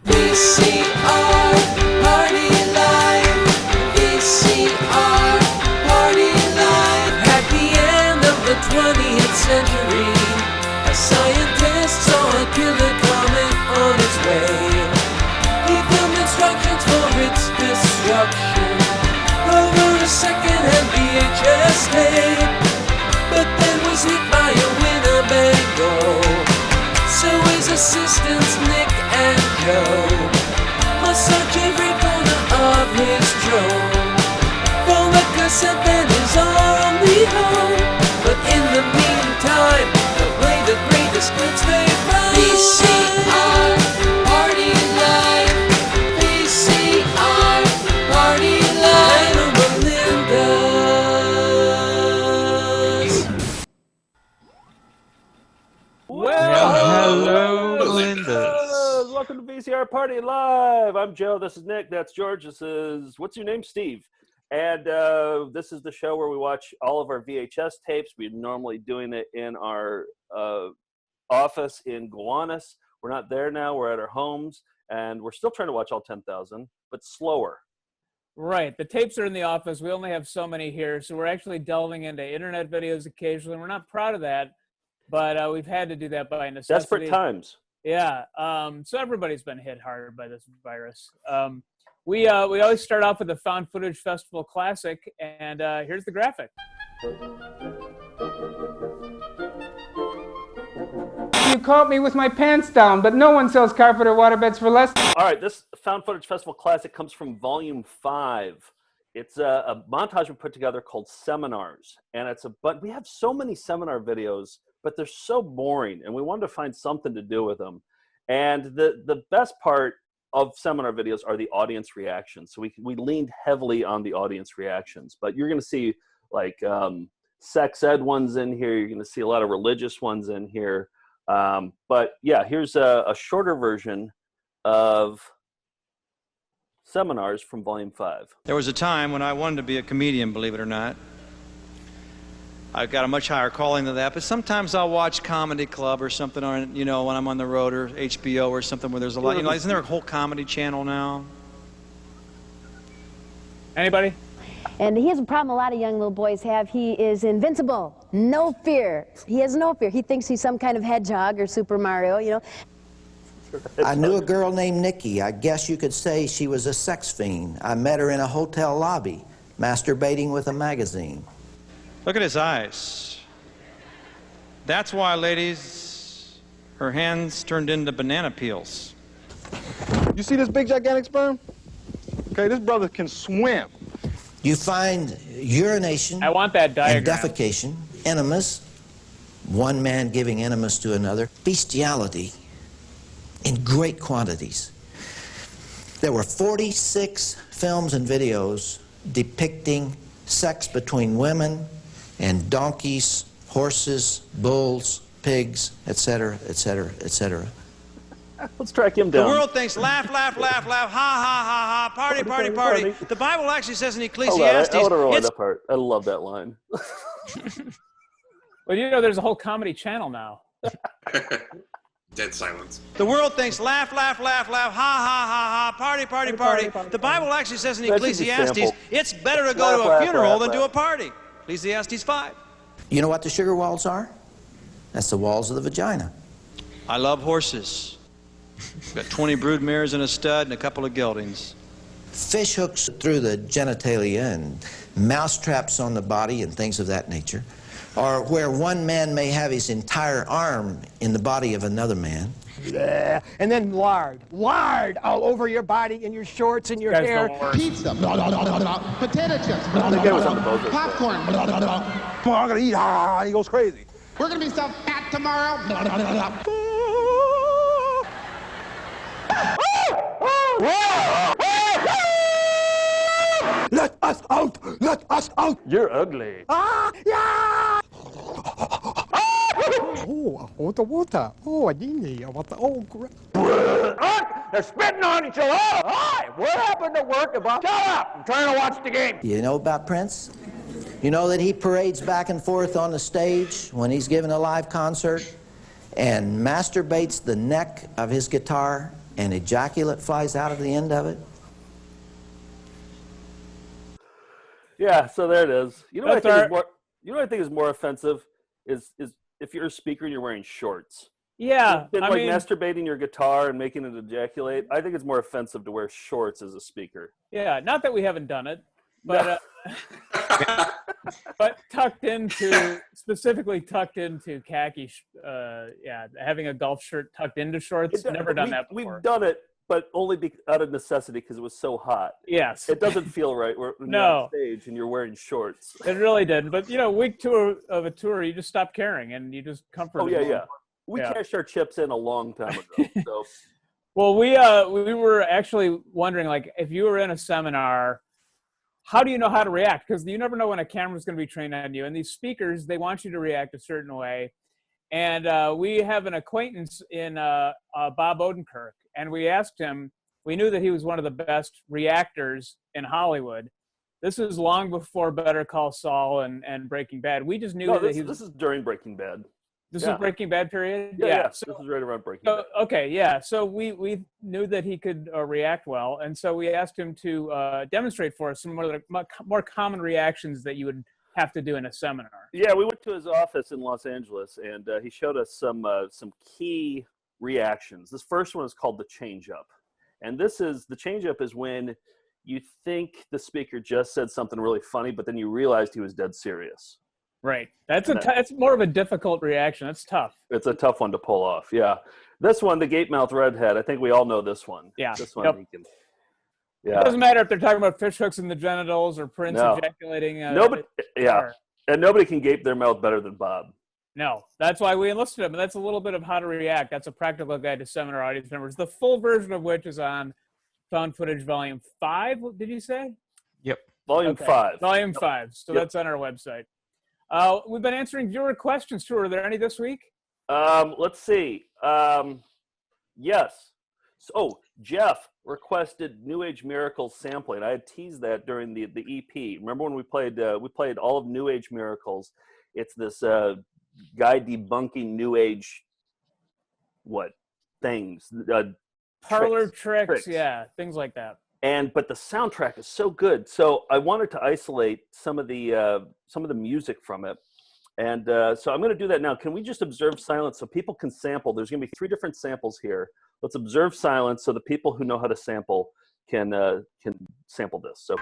VCR Party Live. VCR Party Live. At the end of the 20th century, a scientist saw a killer comet on its way. He filmed instructions for its destruction over a second-hand VHS tape, but then was hit by a Winnebago. So his assistants Nick and Joe must search every corner of his drone for the cassette that is our only home. But in the meantime, they'll play the greatest hits they found. VCR Party Live. VCR Party Live. And Melinda's. Hello, Melinda's. Welcome to VCR Party Live. I'm Joe. This is Nick. That's George. This is, what's your name? Steve. And this is the show where we watch all of our VHS tapes. We're normally doing it in our office in Gowanus. We're not there now. We're at our homes. And we're still trying to watch all 10,000, but slower. Right. The tapes are in the office. We only have so many here. So we're actually delving into internet videos occasionally. We're not proud of that, but we've had to do that by necessity. Desperate times. Yeah. So everybody's been hit hard by this virus. We always start off with the Found Footage Festival Classic, and here's the graphic. You caught me with my pants down, but no one sells carpet or waterbeds for less. All right, this Found Footage Festival Classic comes from Volume 5. It's a montage we put together called Seminars, and but we have so many seminar videos, but they're so boring, and we wanted to find something to do with them. And the best part of seminar videos are the audience reactions. So we leaned heavily on the audience reactions, but you're going to see like sex ed ones in here. You're going to see a lot of religious ones in here. But yeah, here's a shorter version of Seminars from Volume 5. There was a time when I wanted to be a comedian, believe it or not. I've got a much higher calling than that, but sometimes I'll watch Comedy Club or something, or, you know, when I'm on the road, or HBO or something where there's a lot, you know, isn't there a whole comedy channel now? Anybody? And he has a problem a lot of young little boys have. He is invincible. No fear. He has no fear. He thinks he's some kind of hedgehog or Super Mario, you know. I knew a girl named Nikki. I guess you could say she was a sex fiend. I met her in a hotel lobby, masturbating with a magazine. Look at his eyes. That's why, ladies, her hands turned into banana peels. You see this big gigantic sperm? Okay, this brother can swim. You find urination, I want that diagram. and defecation, enemas, one man giving enemas to another, bestiality in great quantities. There were 46 films and videos depicting sex between women and donkeys, horses, bulls, pigs, etc., etc., etc. Let's track him down. The world thinks laugh, laugh, laugh, laugh, ha, ha, ha, ha, party, party, party. The Bible actually says in Ecclesiastes... I would have rolled that part. I love that line. Well, you know, there's a whole comedy channel now. Dead silence. The world thinks laugh, laugh, laugh, laugh, ha, ha, ha, ha, party, party, party. The Bible actually says in Ecclesiastes, it's better to go to a funeral than to a party. Ecclesiastes 5. You know what the sugar walls are? That's the walls of the vagina. I love horses. Got 20 brood mares and a stud and a couple of geldings. Fish hooks through the genitalia and mouse traps on the body and things of that nature, or where one man may have his entire arm in the body of another man. Yeah. And then lard all over your body, in your shorts, and your hair. Pizza, potato chips, popcorn. Come on, I'm gonna eat. He goes crazy. We're gonna be so fat tomorrow. Let us out! Let us out! You're ugly. Yeah! Oh, water. Oh, I didn't water. Oh, great. They're spitting on each other. Hi, what happened to work about? Shut up! I'm trying to watch the game. You know about Prince? You know that he parades back and forth on the stage when he's giving a live concert? and masturbates the neck of his guitar and ejaculate flies out of the end of it? Yeah, so there it is. You know what I That's think is more. You know what I think is more offensive is if you're a speaker and you're wearing shorts. Yeah, Been I like mean, masturbating your guitar and making it ejaculate. I think it's more offensive to wear shorts as a speaker. yeah. Not that we haven't done it, but but specifically tucked into khaki. Yeah, having a golf shirt tucked into shorts. Never done that before. We've done it, but only out of necessity because it was so hot. Yes, it doesn't feel right when you're on stage and you're wearing shorts. It really didn't. But week two of a tour, you just stop caring and you just comfort. Oh yeah. We cashed our chips in a long time ago. So. Well, we were actually wondering, like, if you were in a seminar, how do you know how to react? Because you never know when a camera's going to be trained on you. And these speakers, they want you to react a certain way. And we have an acquaintance in Bob Odenkirk, and we asked him. We knew that he was one of the best reactors in Hollywood. This is long before Better Call Saul and Breaking Bad. We just knew that this is during Breaking Bad. This is Breaking Bad period? Yeah. So, this is right around Breaking Bad. Okay, yeah. So we knew that he could react well, and so we asked him to demonstrate for us some more common reactions that you would have to do in a seminar. Yeah, we went to his office in Los Angeles, and he showed us some key reactions. This first one is called the change-up. And the change-up is when you think the speaker just said something really funny, but then you realized he was dead serious. Right. That's more of a difficult reaction. That's tough. It's a tough one to pull off. Yeah. This one, the gape mouth redhead. I think we all know this one. Yeah. This one. He can. Yeah. It doesn't matter if they're talking about fish hooks in the genitals or Prince ejaculating. Nobody. And nobody can gape their mouth better than Bob. No, that's why we enlisted him. And that's a little bit of how to react. That's a practical guide to seminar audience members. The full version of which is on Found Footage Volume 5. Did you say? Yep. Volume 5. Volume 5. So that's on our website. We've been answering viewer questions too. Are there any this week? Let's see. Yes. So, Jeff requested New Age Miracles sampling. I had teased that during the EP. Remember when we played all of New Age Miracles? It's this guy debunking New Age things. Parlor tricks, yeah, things like that. But the soundtrack is so good. So I wanted to isolate some of the music from it. And so I'm going to do that now. Can we just observe silence so people can sample? There's going to be 3 different samples here. Let's observe silence so the people who know how to sample can sample this. So.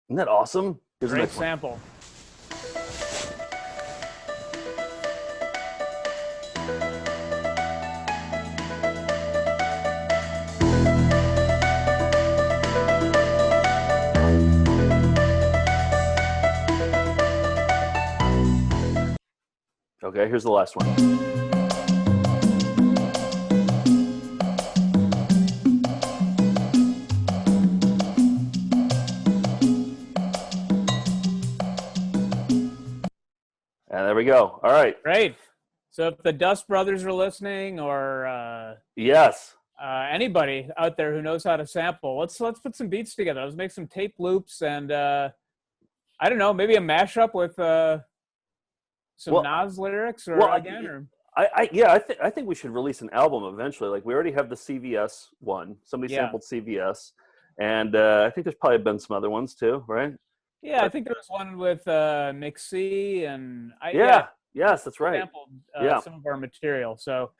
Isn't that awesome? Great sample. Okay, here's the last one. And there we go. All right. Great. So if the Dust Brothers are listening, or yes, anybody out there who knows how to sample, let's put some beats together. Let's make some tape loops and I don't know, maybe a mashup with some Nas lyrics I think we should release an album eventually. Like we already have the CVS one. Somebody sampled CVS, and I think there's probably been some other ones too, right? Yeah, I think there was one with McC and yes, that's right. Sampled some of our material. So,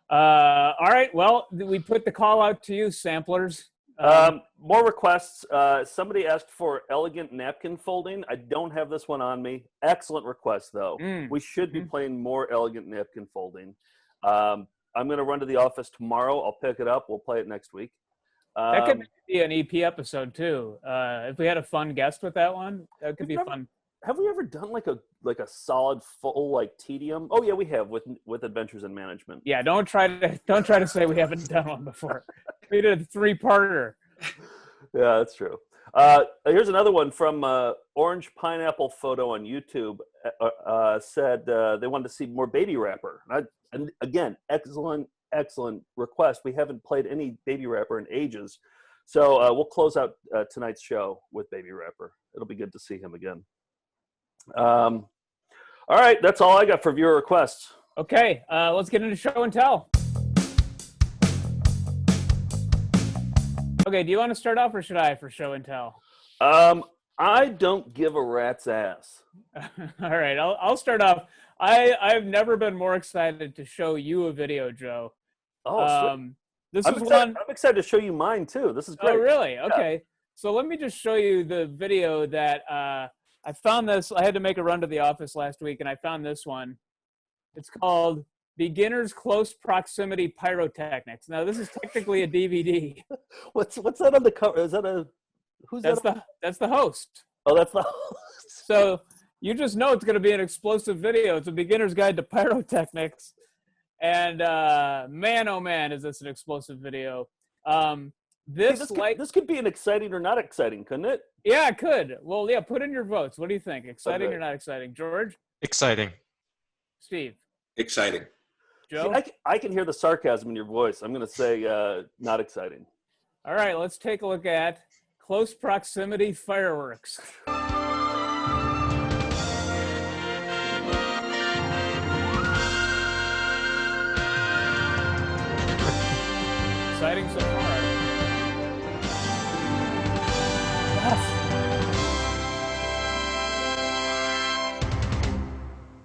all right. Well, we put the call out to you, samplers. More requests. Somebody asked for elegant napkin folding. I don't have this one on me. Excellent request, though. We should be playing more elegant napkin folding. I'm going to run to the office tomorrow. I'll pick it up. We'll play it next week. That could be an EP episode too. If we had a fun guest with that one, that could be fun. Have we ever done like a solid full tedium? Oh yeah, we have with Adventures in Management. Yeah, don't try to say we haven't done one before. We did a 3-parter. Yeah, that's true. Here's another one from Orange Pineapple Photo on YouTube. Said they wanted to see more Baby Rapper. And again, excellent request. We haven't played any Baby Rapper in ages. So we'll close out tonight's show with Baby Rapper. It'll be good to see him again. All right, that's all I got for viewer requests. Okay, let's get into show and tell. Okay, do you want to start off or should I for show and tell? I don't give a rat's ass. All right, I'll start off. I've never been more excited to show you a video, Joe. Oh, I'm excited to show you mine too. This is great. Oh, really? Yeah. Okay. So let me just show you the video that I found this. I had to make a run to the office last week, and I found this one. It's called Beginner's Close Proximity Pyrotechnics. Now, this is technically a DVD. What's that on the cover? Is that That's the host. Oh, that's the host. So you just know it's going to be an explosive video. It's a beginner's guide to pyrotechnics. And man, oh man, is this an explosive video. This could be an exciting or not exciting, couldn't it? Yeah, it could. Well, yeah, put in your votes. What do you think? Exciting or not exciting? George? Exciting. Steve? Exciting. Joe? See, I can hear the sarcasm in your voice. I'm going to say not exciting. All right, let's take a look at close proximity fireworks. Exciting so far. Yes.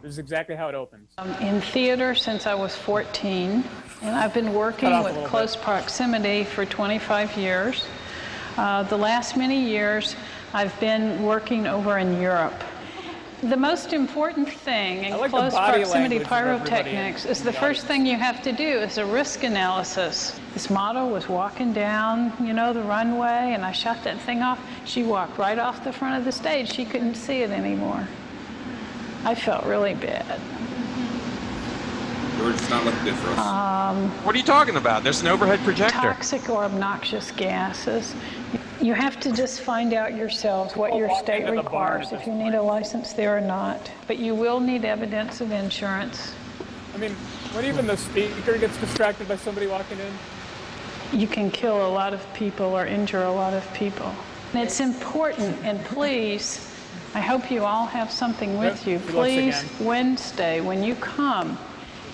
This is exactly how it opens. In theater since I was 14, and I've been working with close proximity for 25 years. The last many years, I've been working over in Europe. The most important thing in close proximity pyrotechnics is the first thing you have to do is a risk analysis. This model was walking down, the runway, and I shot that thing off. She walked right off the front of the stage. She couldn't see it anymore. I felt really bad. George, it's not looking good for us. What are you talking about? There's an overhead projector. Toxic or obnoxious gases. You have to just find out yourselves what your state requires, if you need a license there or not. But you will need evidence of insurance. I mean, when even the speaker gets distracted by somebody walking in? You can kill a lot of people or injure a lot of people. And it's important, and please, I hope you all have something with you. Please, Wednesday, when you come,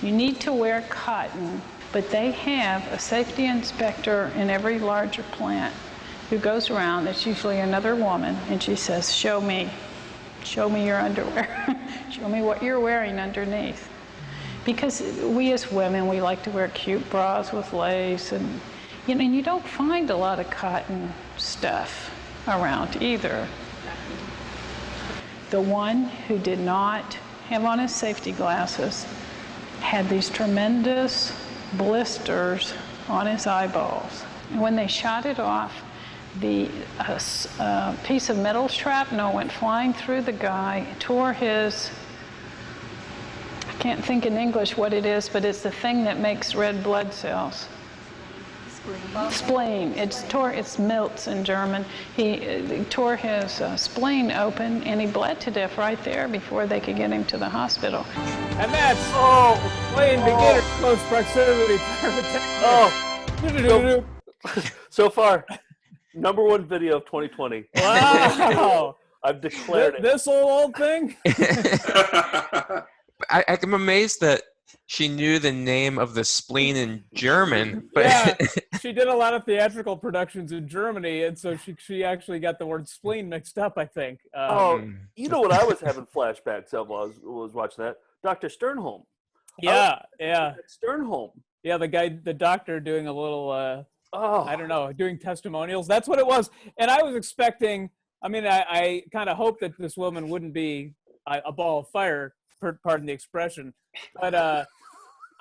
you need to wear cotton, but they have a safety inspector in every larger plant who goes around. It's usually another woman, and she says, show me your underwear. Show me what you're wearing underneath. Because we as women, we like to wear cute bras with lace, and you don't find a lot of cotton stuff around either. The one who did not have on his safety glasses had these tremendous blisters on his eyeballs. And when they shot it off, the piece of metal shrapnel went flying through the guy, tore his, I can't think in English what it is, but it's the thing that makes red blood cells. Spleen. It's Milz in German. He tore his spleen open, and he bled to death right there before they could get him to the hospital. And that's playing beginner close proximity pyrotechnics. So far, #1 video of 2020. Wow. I've declared it. This old thing? I'm amazed that she knew the name of the spleen in German. But yeah, she did a lot of theatrical productions in Germany, and so she actually got the word spleen mixed up, I think. You know what I was having flashbacks of while I was watching that? Dr. Sternholm. Yeah. Sternholm. Yeah, the doctor doing a little, I don't know, doing testimonials. That's what it was. And I was expecting, I kind of hoped that this woman wouldn't be a ball of fire, pardon the expression. But,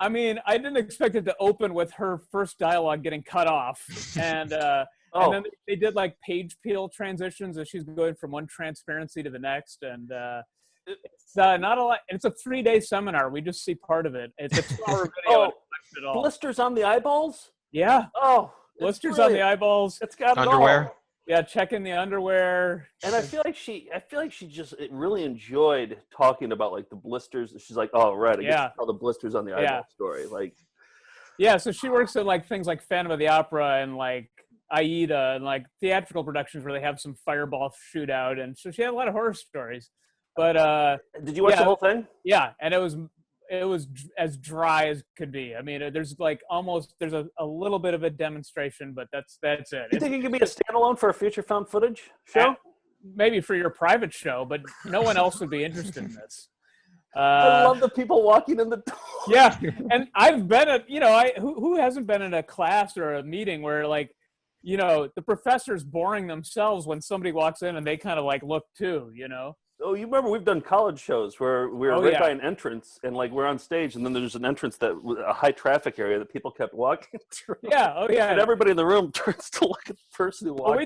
I didn't expect it to open with her first dialogue getting cut off. And then they did like page peel transitions as she's going from one transparency to the next. And it's not a lot. It's a 3-day seminar. We just see part of it. It's a 2-hour video. Blisters on the eyeballs? Yeah. Oh, blisters on the eyeballs. It's got underwear. Yeah, checking the underwear. And I feel like she just really enjoyed talking about like the blisters. She's like, oh right, I get to tell the blisters on the eyeball story. Like, yeah, so she works at like things like Phantom of the Opera and like Aida and like theatrical productions where they have some fireball shootout, and so she had a lot of horror stories. But did you watch the whole thing? Yeah, and it was as dry as could be. I mean, there's like there's a little bit of a demonstration, but that's it. You think it could be a standalone for a future found footage show? Maybe for your private show, but no one else would be interested in this. I love the people walking in the door. Yeah, and I've been at, who hasn't been in a class or a meeting where like, the professor's boring themselves when somebody walks in and they kind of like look too, Oh, you remember we've done college shows where we're by an entrance and like we're on stage and then there's an entrance a high traffic area that people kept walking through. Yeah, And everybody in the room turns to look at the person who walked. Well,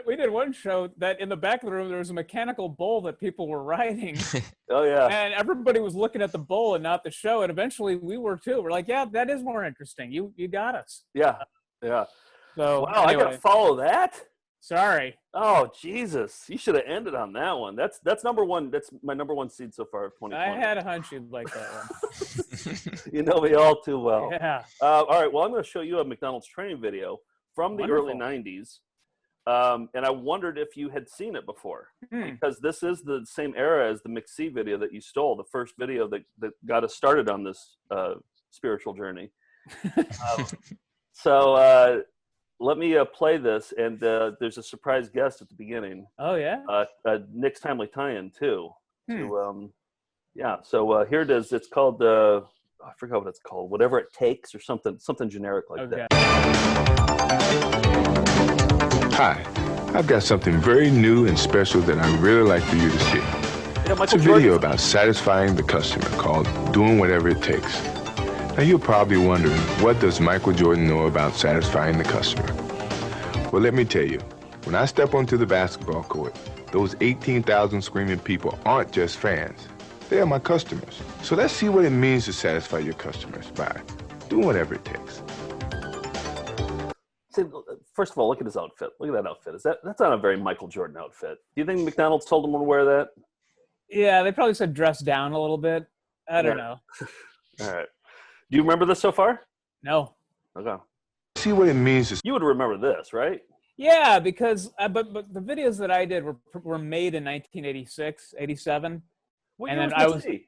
we did one show that in the back of the room there was a mechanical bull that people were riding. Oh yeah. And everybody was looking at the bull and not the show, and eventually we were too. We're like, yeah, that is more interesting. You got us. Yeah. Yeah. So wow, anyway. I gotta follow that. Sorry. Oh Jesus! You should have ended on that one. That's number one. That's my number one seed so far of 2020. I had a hunch you'd like that one. You know me all too well. Yeah. All right. Well, I'm going to show you a McDonald's training video from the early '90s, and I wondered if you had seen it before because this is the same era as the McSee video that you stole, the first video that got us started on this spiritual journey. So. Let me play this, and there's a surprise guest at the beginning. Oh, yeah? Nick's timely tie-in, too. Yeah, so here it is. It's called, I forgot what it's called, Whatever It Takes, or something generic like that. Hi, I've got something very new and special that I'd really like for you to see. It's a video about satisfying the customer called Doing Whatever It Takes. Now you're probably wondering, what does Michael Jordan know about satisfying the customer? Well, let me tell you, when I step onto the basketball court, those 18,000 screaming people aren't just fans. They are my customers. So let's see what it means to satisfy your customers by doing whatever it takes. See, first of all, look at his outfit. Look at that outfit. That's not a very Michael Jordan outfit. Do you think McDonald's told him to wear that? Yeah, they probably said dress down a little bit. I don't know. All right. Do you remember this so far? No. Okay. See what it means to... You would remember this, right? Yeah, because but the videos that I did were made in 1986, 87. What and year then was I was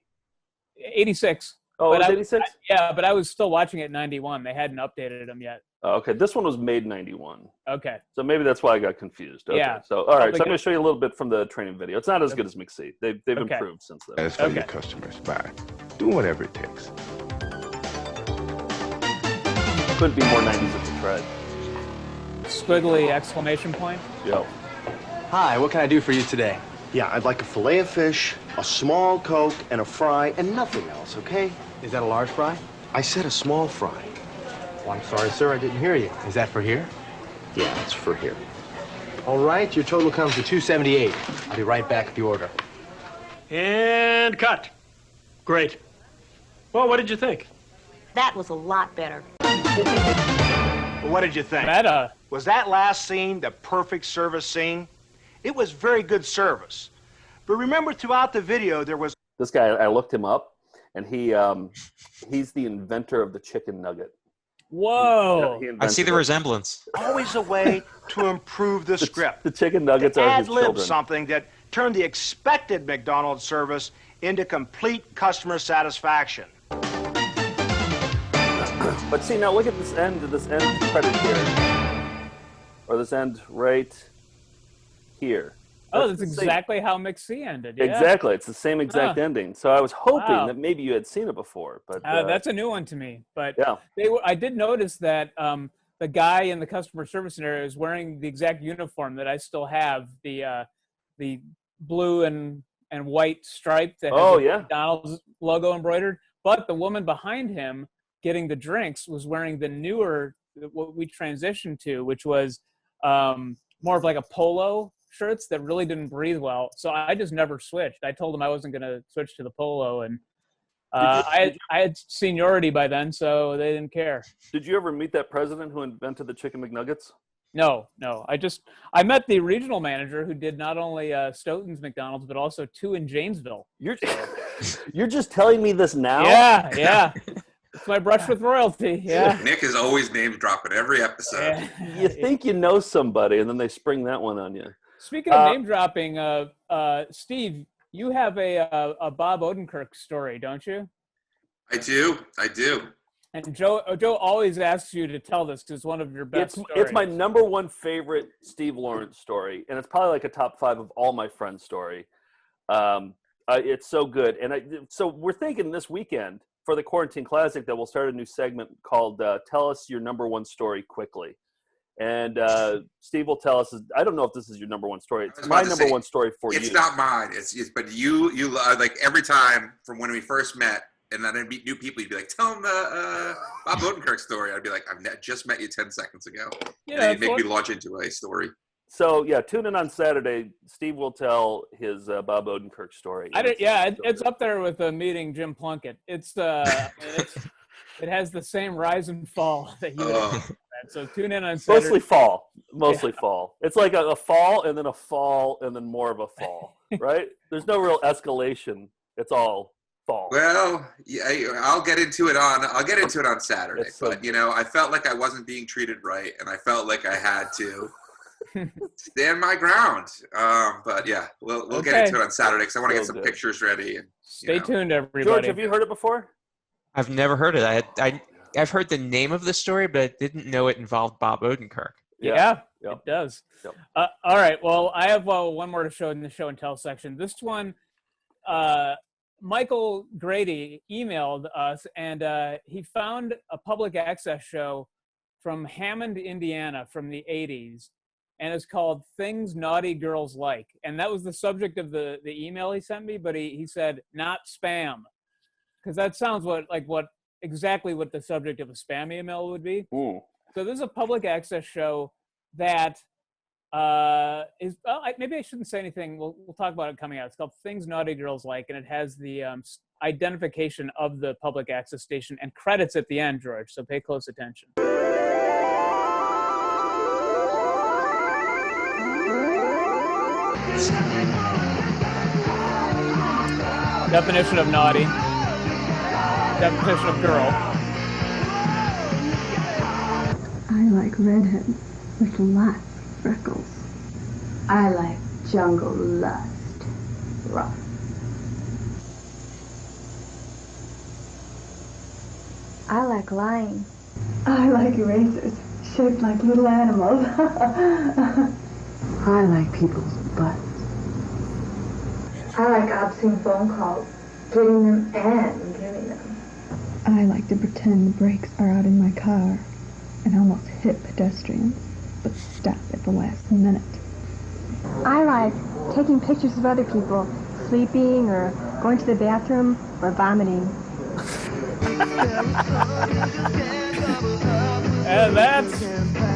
86. Oh, it was 86? Yeah, but I was still watching it in 91. They hadn't updated them yet. Oh, okay, this one was made in 91. Okay. So maybe that's why I got confused. Okay. Yeah. So, all right, so I'm going to show you a little bit from the training video. It's not as good as McSee. They've improved since then. Satisfy your customers by doing whatever it takes. Couldn't be more 90s if you tried. Squiggly exclamation point. Yo. Hi, what can I do for you today? Yeah, I'd like a fillet of fish, a small Coke, and a fry, and nothing else, okay? Is that a large fry? I said a small fry. Oh, I'm sorry, sir, I didn't hear you. Is that for here? Yeah, it's for here. All right, your total comes to $278. I'll be right back with the order. And cut. Great. Well, what did you think? That was a lot better. Well, what did you think? Was that last scene the perfect service scene? It was very good service. But remember, throughout the video, there was... This guy, I looked him up, and he's the inventor of the chicken nugget. Whoa! I see the resemblance. always a way to improve the script. The chicken nuggets are his ad-lib children. something that turned the expected McDonald's service into complete customer satisfaction. But see, now look at this end credit here. Or this end right here. Oh, that's exactly how McSee ended. Yeah. Exactly. It's the same exact ending. So I was hoping that maybe you had seen it before. But that's a new one to me. But yeah. I did notice that the guy in the customer service area is wearing the exact uniform that I still have, the blue and white stripe that has the McDonald's logo embroidered. But the woman behind him getting the drinks was wearing the newer, what we transitioned to, which was more of like a polo shirts that really didn't breathe well. So I just never switched. I told him I wasn't going to switch to the polo, and I had seniority by then, so they didn't care. Did you ever meet that president who invented the chicken McNuggets? No. I met the regional manager who did not only Stoughton's McDonald's, but also 2 in Janesville. You're just telling me this now? Yeah. It's my brush with royalty. Yeah. Nick is always name dropping every episode. You think you know somebody, and then they spring that one on you. Speaking of name dropping, Steve, you have a Bob Odenkirk story, don't you? I do. And Joe always asks you to tell this because it's one of your best stories. It's my number one favorite Steve Lawrence story, and it's probably like a top 5 of all my friends' story. It's so good. And so we're thinking this weekend for the Quarantine Classic that we'll start a new segment called Tell Us Your Number One Story Quickly. And Steve will tell us, I don't know if this is your number one story. It's my number one story for you. It's not mine. But you like every time from when we first met, and then I'd meet new people, you'd be like, tell them the Bob Odenkirk story. I'd be like, I've just met you 10 seconds ago. And then you'd make me launch into a story. So, yeah, tune in on Saturday. Steve will tell his Bob Odenkirk story. It's up there with meeting Jim Plunkett. It has the same rise and fall that you would expect. So tune in on Saturday. Mostly fall. It's like a fall and then a fall and then more of a fall, right? There's no real escalation. It's all fall. Well, yeah, I'll get into it on Saturday. But I felt like I wasn't being treated right, and I felt like I had to stand my ground. But yeah, we'll get into it on Saturday because I want to get some pictures ready. And, Stay tuned, everybody. George, have you heard it before? I've never heard it. I've heard the name of the story, but I didn't know it involved Bob Odenkirk. Yeah, it does. Yep. All right. Well, I have one more to show in the show and tell section. This one, Michael Grady emailed us, and he found a public access show from Hammond, Indiana, from the 80s, and it's called Things Naughty Girls Like. And that was the subject of the email he sent me, but he said, not spam, because that sounds exactly what the subject of a spam email would be. Ooh. So this is a public access show that is, well, maybe I shouldn't say anything. We'll talk about it coming out. It's called Things Naughty Girls Like, and it has the identification of the public access station and credits at the end, George, so pay close attention. Definition of naughty. Definition of girl. I like redheads with lots of freckles. I like jungle lust. Rough. I like lying. I like erasers shaped like little animals. I like people's butts. I like obscene phone calls, getting them and giving them. I like to pretend the brakes are out in my car and almost hit pedestrians, but stop at the last minute. I like taking pictures of other people, sleeping or going to the bathroom or vomiting. And that's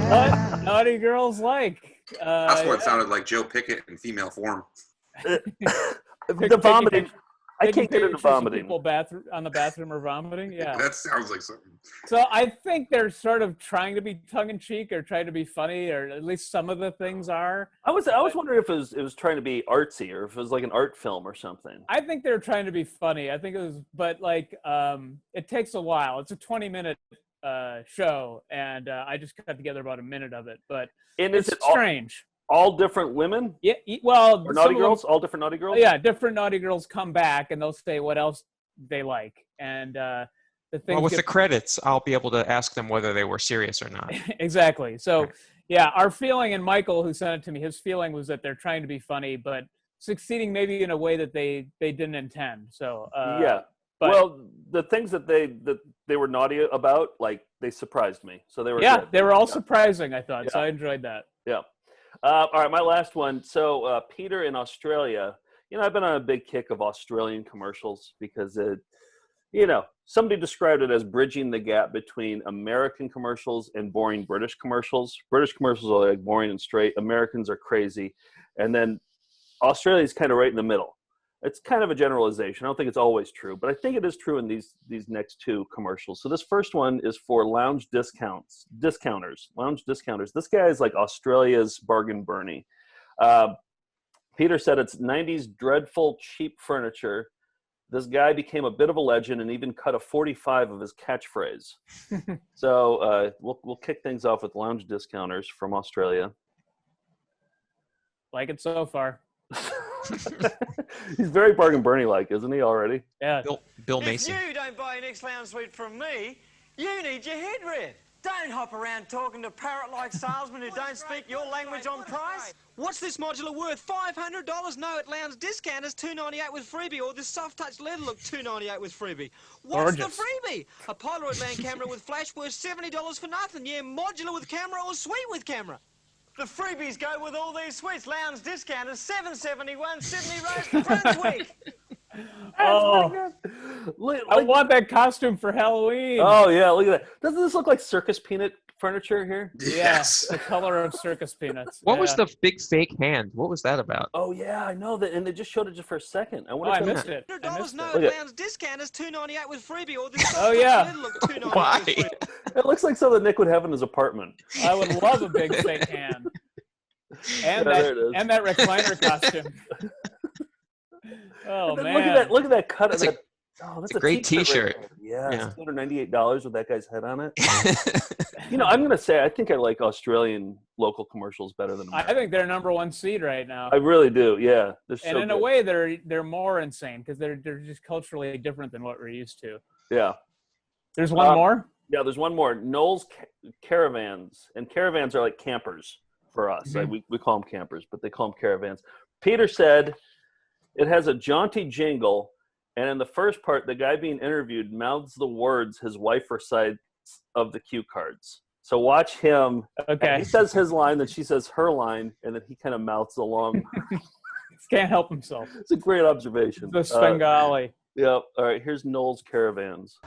what naughty girls like. That's what it sounded like, Joe Pickett in female form. The vomiting. I can't get into vomiting. People on the bathroom or vomiting. Yeah, that sounds like something. So I think they're sort of trying to be tongue-in-cheek or trying to be funny, or at least some of the things are. I was wondering if it was trying to be artsy or if it was like an art film or something. I think they're trying to be funny. I think it was, but like it takes a while. It's a 20-minute show, and I just cut together about a minute of it. But it's strange. All different women? Yeah, well, or naughty girls? All different naughty girls? Yeah, different naughty girls come back and they'll say what else they like. And the thing. Well, with the credits, I'll be able to ask them whether they were serious or not. Exactly. So, yeah, our feeling, and Michael, who sent it to me, his feeling was that they're trying to be funny, but succeeding maybe in a way that they didn't intend. So, yeah. But, well, the things that they were naughty about, like, they surprised me. So they were good. They were all surprising, I thought. Yeah. So I enjoyed that. Yeah. All right, my last one. So Peter in Australia, I've been on a big kick of Australian commercials because somebody described it as bridging the gap between American commercials and boring British commercials. British commercials are like boring and straight. Americans are crazy. And then Australia's kind of right in the middle. It's kind of a generalization. I don't think it's always true, but I think it is true in these next two commercials. So this first one is for lounge discounters. This guy is like Australia's Bargain Bernie. Peter said it's 90s dreadful cheap furniture. This guy became a bit of a legend and even cut a 45 of his catchphrase. So we'll kick things off with lounge discounters from Australia. Like it so far. He's very Bargain Bernie-like, isn't he, already? Yeah. Bill Mason. If you don't buy an next lounge suite from me, you need your head read. Don't hop around talking to parrot-like salesmen who don't speak your language on price. What's this modular worth? $500? No, at Lounge Discounters, $298 with freebie. Or this soft touch leather look, $298 with freebie. What's the freebie? A Polaroid land camera with flash worth $70 for nothing. Yeah, modular with camera or suite with camera. The freebies go with all these suites. Lounge Discounters, $771, Sydney Roast, Brunswick. Oh, I want that costume for Halloween. Oh, yeah, look at that. Doesn't this look like circus peanut furniture here? Yes. Yeah, the color of circus peanuts. What was the big fake hand? What was that about? Oh, yeah, I know that. And they just showed it just for a second. I missed it. $100 no, at Lounge Discounters, $298 with freebie. Or this oh, yeah. Look, $298 Why? with freebie. It looks like something Nick would have in his apartment. I would love a big fake hand. And that recliner costume. Oh, man. Look at that cut. That's a great T-shirt. Right, yeah, it's $298 with that guy's head on it. I'm going to say I think I like Australian local commercials better than American. I think they're number one seed right now. I really do. Yeah, and in a way, they're more insane because they're just culturally different than what we're used to. Yeah. There's one more. Yeah, there's one more. Knowles Caravans, and caravans are like campers for us. Mm-hmm. We call them campers, but they call them caravans. Peter said it has a jaunty jingle. And in the first part, the guy being interviewed mouths the words his wife recites of the cue cards. So watch him. Okay. He says his line, then she says her line, and then he kind of mouths along. Can't help himself. It's a great observation. The Svengali. Yep. All right, here's Knowles Caravans.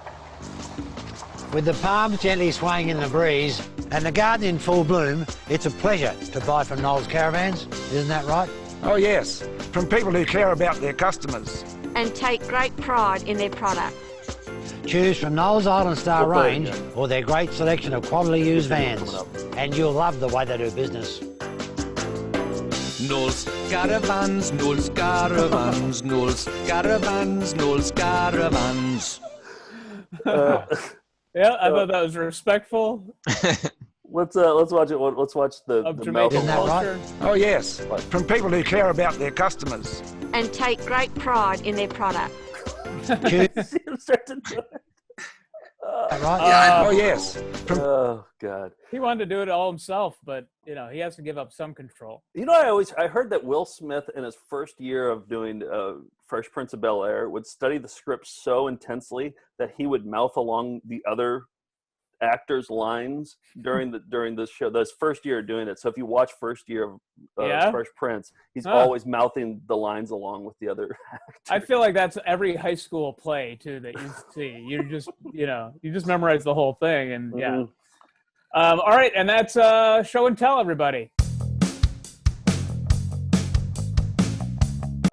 With the palms gently swaying in the breeze and the garden in full bloom, it's a pleasure to buy from Knowles Caravans. Isn't that right? Oh, yes. From people who care about their customers. And take great pride in their product. Choose from Knowles Island Star range or their great selection of quality used vans. And you'll love the way they do business. Knowles Caravans, Knowles Caravans, Knowles Caravans, Knowles Caravans. Yeah, I thought that was respectful. Let's watch it. Let's watch the mouth. Isn't that right? Oh, yes. From people who care about their customers. And take great pride in their product. Oh, yes. Oh, God. He wanted to do it all himself, but, he has to give up some control. I heard that Will Smith in his first year of doing Fresh Prince of Bel-Air would study the script so intensely that he would mouth along the other actors' lines during the show. That's first year of doing it. So if you watch first year of Fresh Prince, he's always mouthing the lines along with the other actors. I feel like that's every high school play too that you see. You just you just memorize the whole thing, and all right, and that's show and tell, everybody.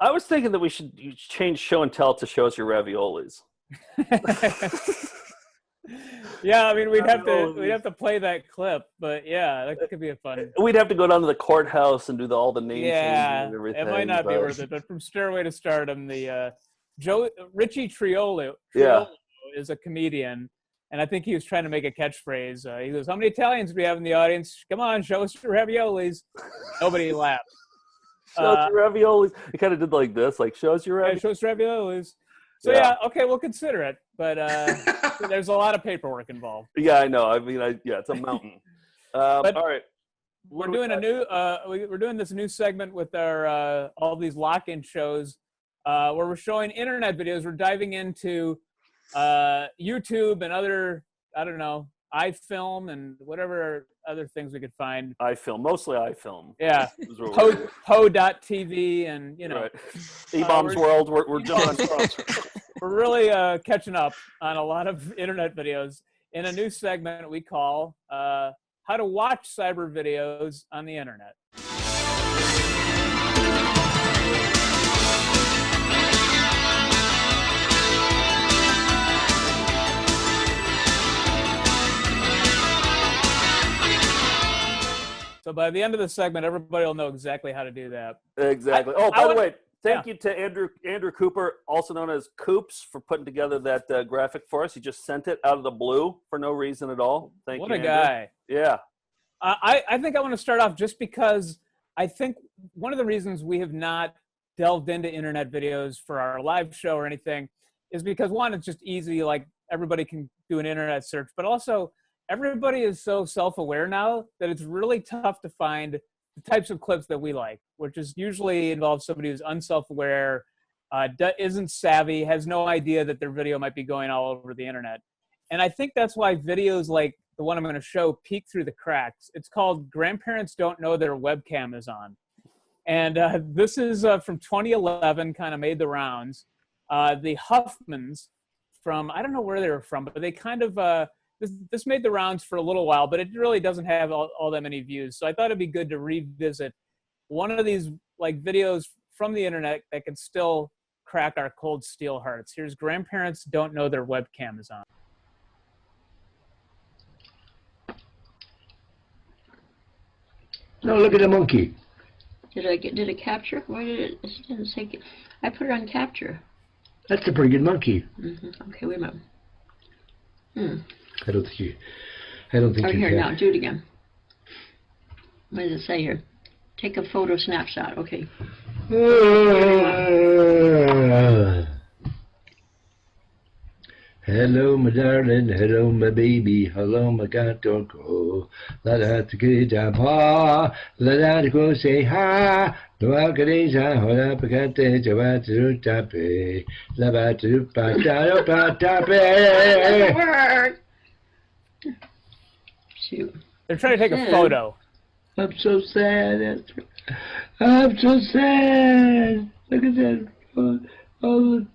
I was thinking that we should change show and tell to show us your raviolis. Yeah, I mean we'd have to play that clip, but yeah, that could be a fun. We'd have to go down to the courthouse and do all the name changes and everything. It might not be worth it. But from Stairway to Stardom, the Richie Triolo is a comedian, and I think he was trying to make a catchphrase. He goes, "How many Italians do we have in the audience? Come on, show us your raviolis." Nobody laughed. Show us your raviolis. He kind of did like this, like show us your raviolis. Yeah, show us raviolis. So okay, we'll consider it, but there's a lot of involved. Yeah, I know. I mean, it's a mountain. But all right, we're doing we're doing this new segment with our all these lock-in shows where we're showing internet videos. We're diving into YouTube and other iFilm and whatever other things we could find. Mostly iFilm. Yeah. Po.tv and Right. E-Bombs World. We're doing. We're really catching up on a lot of internet videos in a new segment we call How to Watch Cyber Videos on the Internet. So by the end of the segment, everybody will know exactly how to do that. Exactly. By the way, thank you to Andrew Cooper, also known as Coops, for putting together that graphic for us. He just sent it out of the blue for no reason at all. Thank you, What a Andrew. guy. Yeah. I think I want to start off just because I think one of the reasons we have not delved into internet videos for our live show or anything is because, one, it's just easy, like everybody can do an internet search, but also everybody is so self-aware now that it's really tough to find the types of clips that we like, which is usually involves somebody who's unself-aware, isn't savvy, has no idea that their video might be going all over the internet. And I think that's why videos like the one I'm going to show peek through the cracks. It's called Grandparents Don't Know Their Webcam Is On. And this is from 2011, kind of made the rounds. The Huffmans from, I don't know where they were from, but they kind of, this made the rounds for a little while, but it really doesn't have all that many views. So I thought it'd be good to revisit one of these like videos from the internet that can still crack our cold steel hearts. Here's Grandparents Don't Know Their Webcam Is On. No, look at the monkey. Did it capture? Why did it didn't say? I put it on capture. That's a pretty good monkey. Okay, wait a minute. I don't think you. Oh, here now. Do it again. What does it say here? Take a photo snapshot. Okay. Hello, my darling. Hello, my baby. Hello, my gato. La da to get up, ha. La da to go say hi. No alcadeza, hola, pacate, java to tape. La ba to patado patape. Shoot. They're trying to take a photo. I'm so sad. I'm so sad. Look at that. All the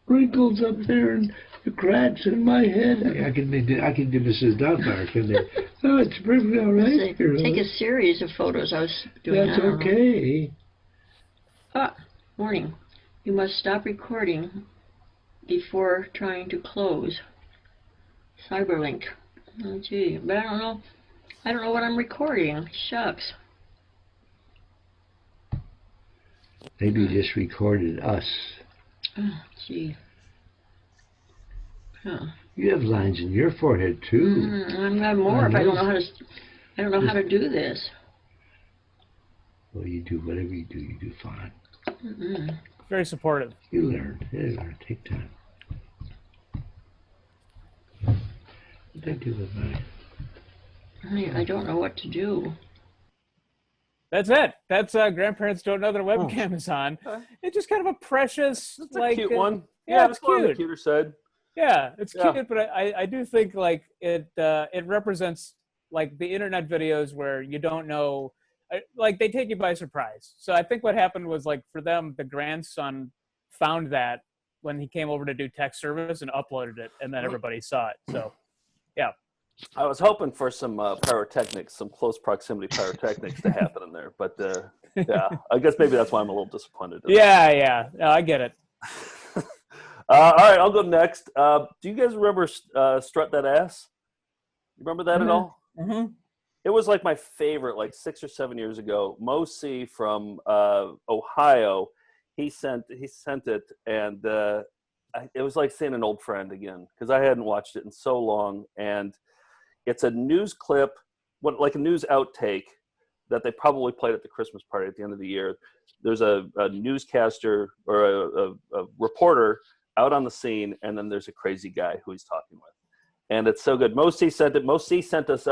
wrinkles up there and the cracks in my head. I can do Mrs. Doubtfire, couldn't I? Oh, it's perfectly all right. Take a series of photos. I was doing That's okay. Warning. You must stop recording before trying to close. Cyberlink. Oh, gee. But I don't know. I don't know what I'm recording. Shucks. Maybe you just recorded us. Oh, gee. Huh. You have lines in your forehead too. I'm gonna have more if I don't know how to. I don't know how to do this. Well, you do whatever you do fine. Very supportive. You learn. Take time. What did I do with mine? I don't know what to do. That's it. That's Grandparents Don't Know Their Webcam Is On. It's just kind of a precious, It's a cute one. Yeah, it's cute. on the cuter side. Yeah, it's cute, but I do think like it represents like the internet videos where you don't know, like they take you by surprise. So I think what happened was like for them, the grandson found that when he came over to do tech service and uploaded it, and then everybody saw it. So, yeah. I was hoping for some pyrotechnics, some close proximity pyrotechnics to happen in there, but yeah, I guess maybe that's why I'm a little disappointed. Yeah, no, I get it. All right, I'll go next. Do you guys remember Strut That Ass? You remember that at all? Mm-hmm. It was like my favorite, like 6 or 7 years ago. Mo C from Ohio, he sent it, and it was like seeing an old friend again because I hadn't watched it in so long. And it's a news clip, like a news outtake that they probably played at the Christmas party at the end of the year. There's a newscaster or a reporter out on the scene, and then there's a crazy guy who he's talking with. And it's so good. Mo C sent it. Mo C sent us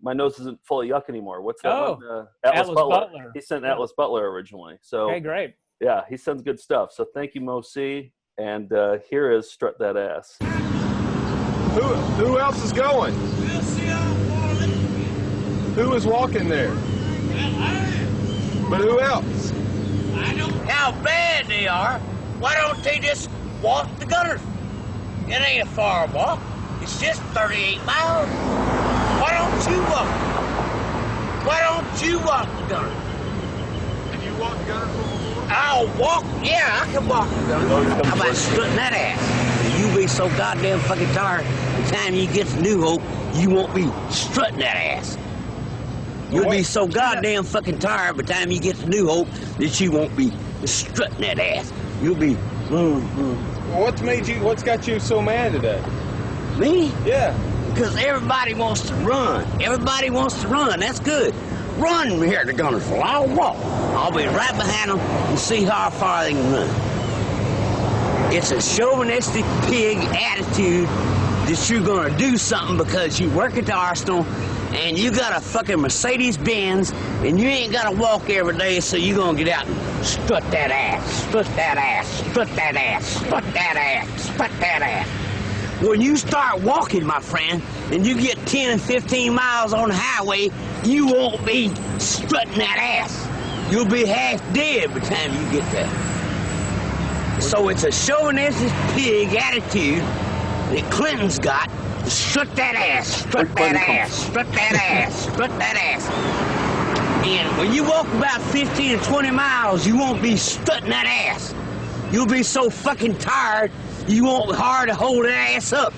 My Nose Isn't Full of Yuck Anymore. What's that one? Atlas Butler. He sent Atlas Butler originally. So hey, great. Yeah, he sends good stuff. So thank you, Mo C. And here is Strut That Ass. Who else is going? Who is walking there? But who else? I don't know how bad they are. Why don't they just walk the gutters? It ain't a far walk. It's just 38 miles. Why don't you walk? Why don't you walk the gutters? Have you walked the gutters before? I'll walk. Yeah, I can walk the gutters. How about strutting that ass? You be so goddamn fucking tired. The time you get to New Hope, you won't be strutting that ass. You'll be so goddamn fucking tired by the time you get to New Hope that you won't be strutting that ass. You'll be, What's got you so mad today? Me? Yeah. Because everybody wants to run. Everybody wants to run. That's good. Run here at the Gunnersville. I'll walk. I'll be right behind them and see how far they can run. It's a chauvinistic pig attitude that you're going to do something because you work at the arsenal and you got a fucking Mercedes-Benz and you ain't got to walk every day, so you're going to get out and strut that ass, strut that ass, strut that ass, strut that ass, strut that ass. When you start walking, my friend, and you get 10 and 15 miles on the highway, you won't be strutting that ass. You'll be half dead by the time you get there. So it's a chauvinistic pig attitude that Clinton's got. Strut that ass, strut that ass, strut that ass, strut that ass. And when you walk about 15 or 20 miles, you won't be strutting that ass. You'll be so fucking tired, you won't be hard to hold that ass up.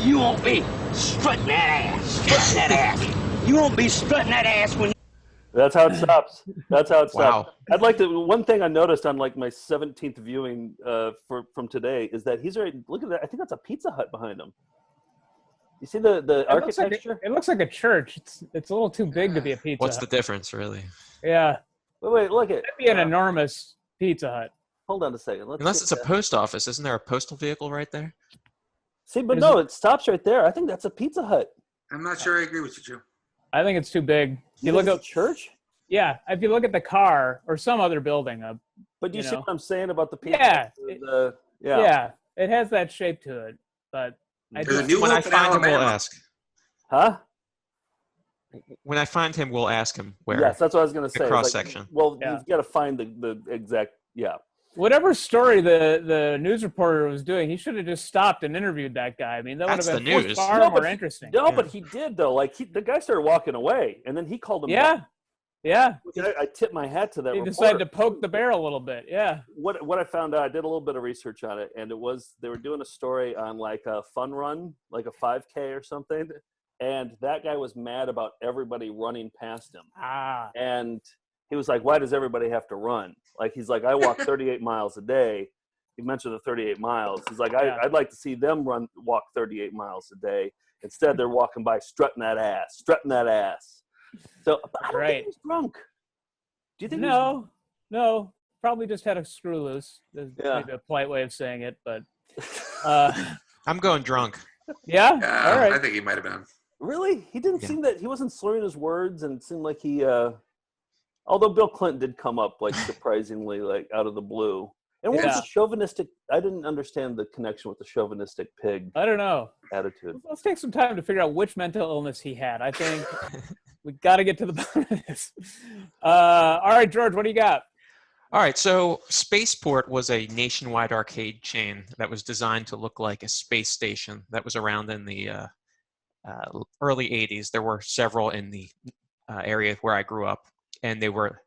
You won't be strutting that ass, strutting that ass. You won't be strutting that ass when. That's how it stops. That's how it stops. Wow. I'd like to. One thing I noticed on like my 17th viewing from today is that he's already. Look at that. I think that's a Pizza Hut behind him. You see the architecture? It looks like a church. It's a little too big to be a Pizza What's Hut. the difference, really? Yeah. Wait, look at. It'd be an enormous Pizza Hut. Hold on a second. Unless it's a post office, isn't there a postal vehicle right there? See, but no, it stops right there. I think that's a Pizza Hut. I'm not sure I agree with you, Joe. I think it's too big. You look at church? Yeah, if you look at the car or some other building. But do you see what I'm saying about the Pizza Yeah. Hut? Yeah, it has that shape to it. But There's a new when I hope in find him, we'll Alabama. ask. Huh? When I find him, we'll ask him where. Yes, that's what I was going to say. The It's cross like, section. Well, you've got to find the exact. Yeah. Whatever story the news reporter was doing, he should have just stopped and interviewed that guy. I mean, that would That's have the been news. far more interesting. No, but he did though. Like the guy started walking away, and then he called him. Yeah. back. Yeah. I tipped my hat to that. He reporter. decided to poke the bear a little bit. Yeah. What I found out, I did a little bit of research on it, and it was they were doing a story on like a fun run, like a 5K or something, and that guy was mad about everybody running past him. And he was like, "Why does everybody have to run?" Like he's like, "I walk 38 miles a day." He mentioned the 38 miles. He's like, I'd like to see them walk 38 miles a day. Instead, they're walking by strutting that ass, strutting that ass. So I don't think he's drunk. Do you think? No, probably just had a screw loose. There's maybe a polite way of saying it, but I'm going drunk. Yeah. All right. I think he might have been. Really? He didn't seem that he wasn't slurring his words, and it seemed like he. Although Bill Clinton did come up like surprisingly like out of the blue. And what was the chauvinistic? I didn't understand the connection with the chauvinistic pig. I don't know. Attitude. Let's take some time to figure out which mental illness he had. I think we got to get to the bottom of this. All right, George, what do you got? All right, so Spaceport was a nationwide arcade chain that was designed to look like a space station that was around in the early 80s. There were several in the area where I grew up, and they were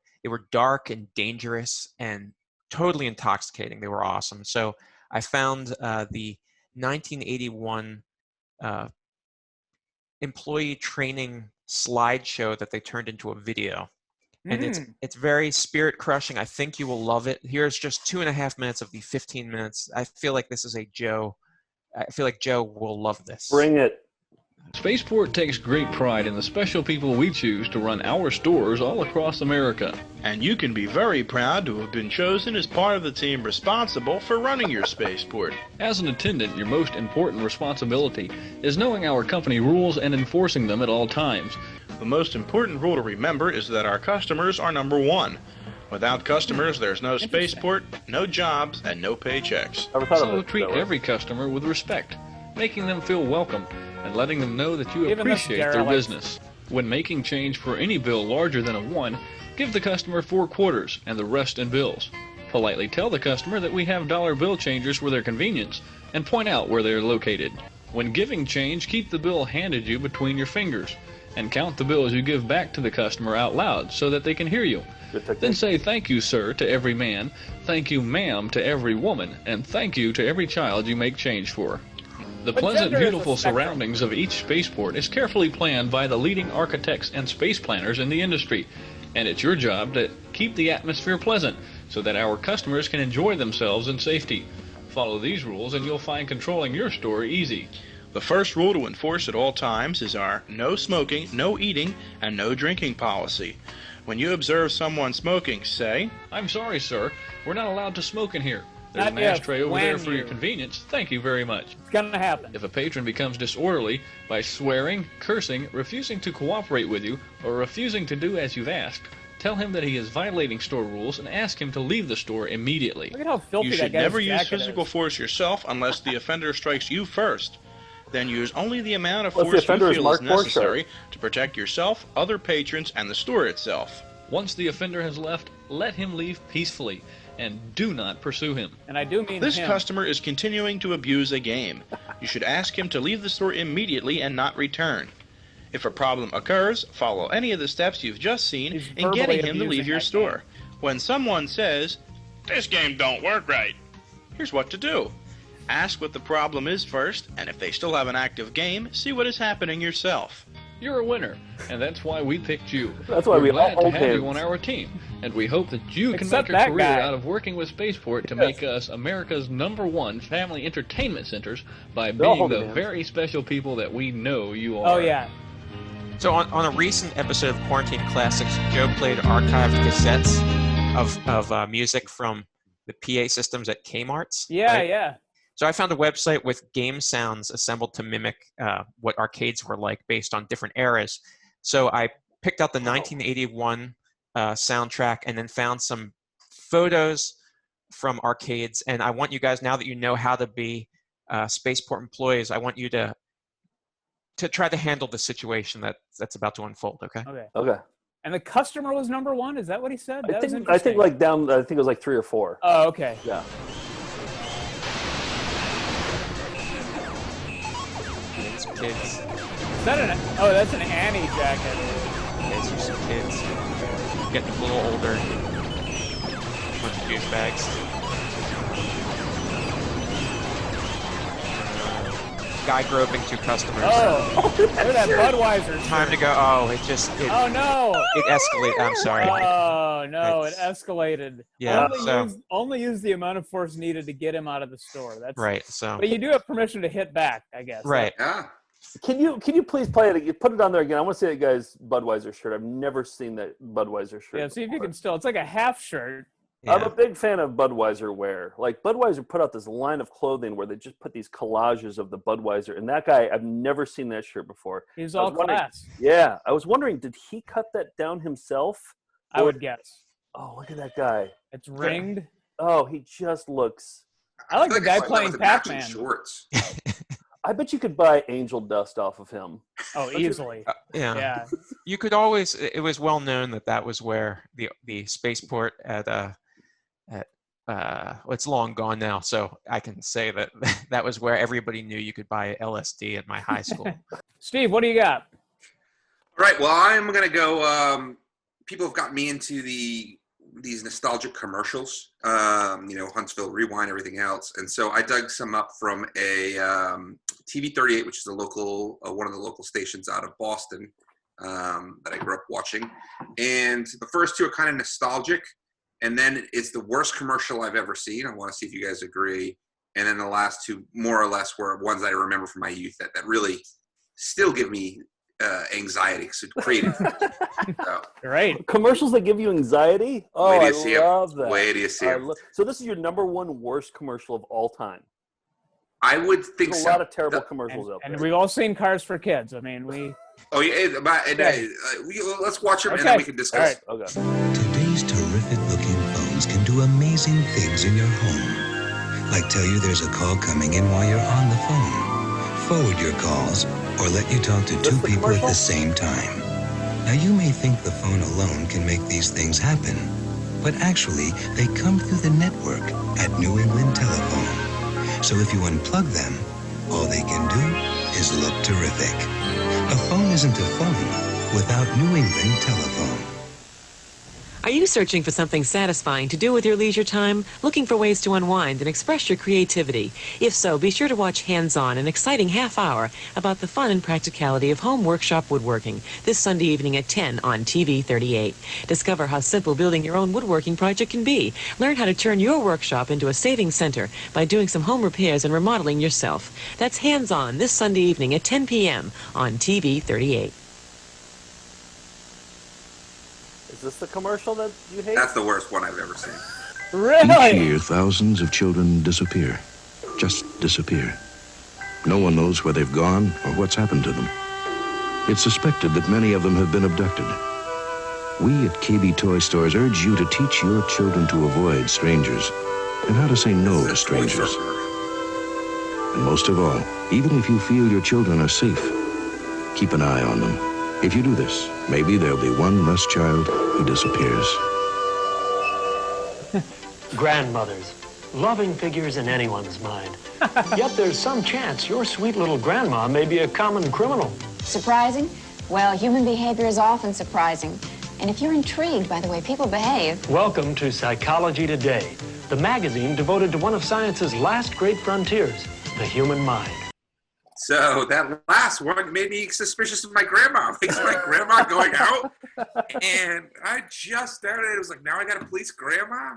dark and dangerous and totally intoxicating. They were awesome. So I found the 1981 employee training slideshow that they turned into a video. And it's very spirit crushing. I think you will love it. Here's just 2.5 minutes of the 15 minutes. I feel like this is I feel like Joe will love this. Bring it. Spaceport takes great pride in the special people we choose to run our stores all across America. And you can be very proud to have been chosen as part of the team responsible for running your Spaceport. As an attendant, your most important responsibility is knowing our company rules and enforcing them at all times. The most important rule to remember is that our customers are number one. Without customers, there's no Spaceport, no jobs, and no paychecks. So treat every customer with respect, making them feel welcome, and letting them know that you appreciate their business. When making change for any bill larger than a 1, give the customer 4 quarters and the rest in bills. Politely tell the customer that we have dollar bill changers for their convenience, and point out where they are located. When giving change, keep the bill handed you between your fingers, and count the bills you give back to the customer out loud so that they can hear you. Then say thank you, sir, to every man, thank you, ma'am, to every woman, and thank you to every child you make change for. The pleasant, beautiful surroundings of each spaceport is carefully planned by the leading architects and space planners in the industry, and it's your job to keep the atmosphere pleasant so that our customers can enjoy themselves in safety. Follow these rules and you'll find controlling your store easy. The first rule to enforce at all times is our no smoking, no eating, and no drinking policy. When you observe someone smoking, say, "I'm sorry, sir. We're not allowed to smoke in here. There's Not an yet. ashtray over When there for you- your convenience. Thank you very much." It's gonna happen. If a patron becomes disorderly by swearing, cursing, refusing to cooperate with you, or refusing to do as you've asked, tell him that he is violating store rules and ask him to leave the store immediately. Look at how filthy you that should guy's never use jacket physical is. force yourself unless the offender strikes you first. Then use only the amount of Unless the force you offender is feel Mark is Borchardt. necessary to protect yourself, other patrons, and the store itself. Once the offender has left, let him leave peacefully, and do not pursue him. And I do mean This him. customer is continuing to abuse a game. You should ask him to leave the store immediately and not return. If a problem occurs, follow any of the steps you've just seen in verbally getting him to leave abusing your that store. When someone says, "This game don't work right," here's what to do. Ask what the problem is first, and if they still have an active game, see what is happening yourself. You're a winner, and that's why we picked you. That's why We're we glad all to have hands. you on our team, and we hope that you can Except make a that career guy. out of working with Spaceport to make us America's #1 family entertainment centers by They're all being holding the hands. very special people that we know you are. Oh yeah. So on a recent episode of Quarantine Classics, Joe played archived cassettes of music from the PA systems at Kmart's. Yeah, right? yeah. So I found a website with game sounds assembled to mimic what arcades were like based on different eras. So I picked out the 1981 soundtrack and then found some photos from arcades. And I want you guys, now that you know how to be Spaceport employees, I want you to try to handle the situation that's about to unfold. Okay. Okay. Okay. And the customer was #1. Is that what he said? That I was think interesting. like down. I think it was like 3 or 4. Oh, okay. Yeah. There's some kids. Is that an? Oh, that's an Annie jacket. There's some kids getting a little older. Bunch of douchebags. Guy groping 2 customers. Oh, look at that Budweiser. Time to go. Oh, it Oh no! It escalated. I'm sorry. Oh no! It escalated. Yeah, Only use the amount of force needed to get him out of the store. That's right. So, but you do have permission to hit back, I guess. Right. Yeah. Can you please play it? You put it on there again. I want to see that guy's Budweiser shirt. I've never seen that Budweiser shirt. Yeah. See if you can still. It's like a half shirt. I'm a big fan of Budweiser wear. Like Budweiser put out this line of clothing where they just put these collages of the Budweiser. And that guy, I've never seen that shirt before. He's I was all wondering- class. Yeah, I was wondering, did he cut that down himself? I would guess. Oh, look at that guy. It's ringed. Oh, he just looks. I like the guy I saw that playing with the matching Pac-Man. shorts. I bet you could buy angel dust off of him. Oh, easily. Yeah. Yeah. You could always. It was well known that was where the Spaceport at well, it's long gone now, so I can say that that was where everybody knew you could buy LSD at my high school. Steve, what do you got? All right. Well, I'm gonna go. People have got me into these nostalgic commercials. Huntsville Rewind, everything else, and so I dug some up from a TV 38, which is a local one of the local stations out of Boston that I grew up watching. And the first 2 are kind of nostalgic. And then it's the worst commercial I've ever seen. I want to see if you guys agree. And then the last 2, more or less, were ones that I remember from my youth that really still give me anxiety because it's creative. So, Right. Commercials that give you anxiety? Oh, Wait till I you see 'em. love that. Wait till you see 'em. So this is your #1 worst commercial of all time. I would think There's so. a lot of terrible commercials out there. And we've all seen Cars for Kids. I mean, we. Oh yeah, let's watch them and then we can discuss. All right. Today's terrific-looking phones can do amazing things in your home. Like tell you there's a call coming in while you're on the phone, forward your calls, or let you talk to 2 people at the same time. Now you may think the phone alone can make these things happen, but actually they come through the network at New England Telephone. So if you unplug them, all they can do is look terrific. A phone isn't a phone without New England Telephone. Are you searching for something satisfying to do with your leisure time? Looking for ways to unwind and express your creativity? If so, be sure to watch Hands-On, an exciting half hour about the fun and practicality of home workshop woodworking, this Sunday evening at 10 on TV 38. Discover how simple building your own woodworking project can be. Learn how to turn your workshop into a saving center by doing some home repairs and remodeling yourself. That's Hands-On this Sunday evening at 10 p.m. on TV 38. Is this the commercial that you hate? That's the worst one I've ever seen. Each year, thousands of children disappear. Just disappear. No one knows where they've gone or what's happened to them. It's suspected that many of them have been abducted. We at KB Toy Stores urge you to teach your children to avoid strangers and how to say no to strangers. And most of all, even if you feel your children are safe, keep an eye on them. If you do this, maybe there'll be one less child who disappears. Grandmothers, loving figures in anyone's mind. Yet there's some chance your sweet little grandma may be a common criminal. Surprising? Well, human behavior is often surprising. And if you're intrigued by the way people behave... Welcome to Psychology Today, the magazine devoted to one of science's last great frontiers, the human mind. So that last one made me suspicious of my grandma. Like, is my grandma going out? And I just started. It was like, now I got to police grandma?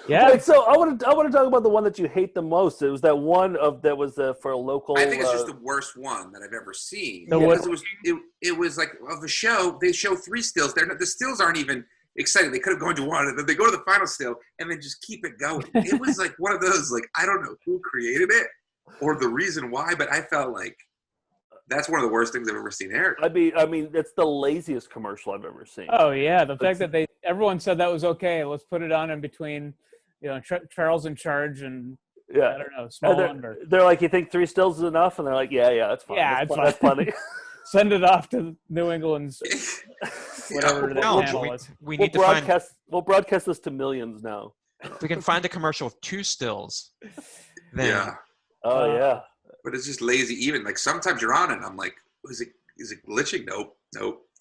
Yeah. Wait, so I want to talk about the one that you hate the most. It was that one that was for a local. I think it's just the worst one that I've ever seen. The Because it was like of a show. They show 3 stills. The stills aren't even exciting. They could have gone to one, and then they go to the final still, and then just keep it going. It was like one of those. Like, I don't know who created it or the reason why, but I felt like that's one of the worst things I've ever seen aired. I mean, it's the laziest commercial I've ever seen. Oh yeah, the fact that everyone said that was okay. Let's put it on in between, Charles in Charge and I don't know, Small Lumber. They're like, you think 3 stills is enough? And they're like, yeah, that's fine. Yeah, that's plenty. Send it off to New England's whatever the channel is. We'll broadcast this to millions now. We can find a commercial with 2 stills. Then. Yeah. Oh yeah. But it's just lazy. Even like sometimes you're on it, and I'm like, is it glitching? Nope.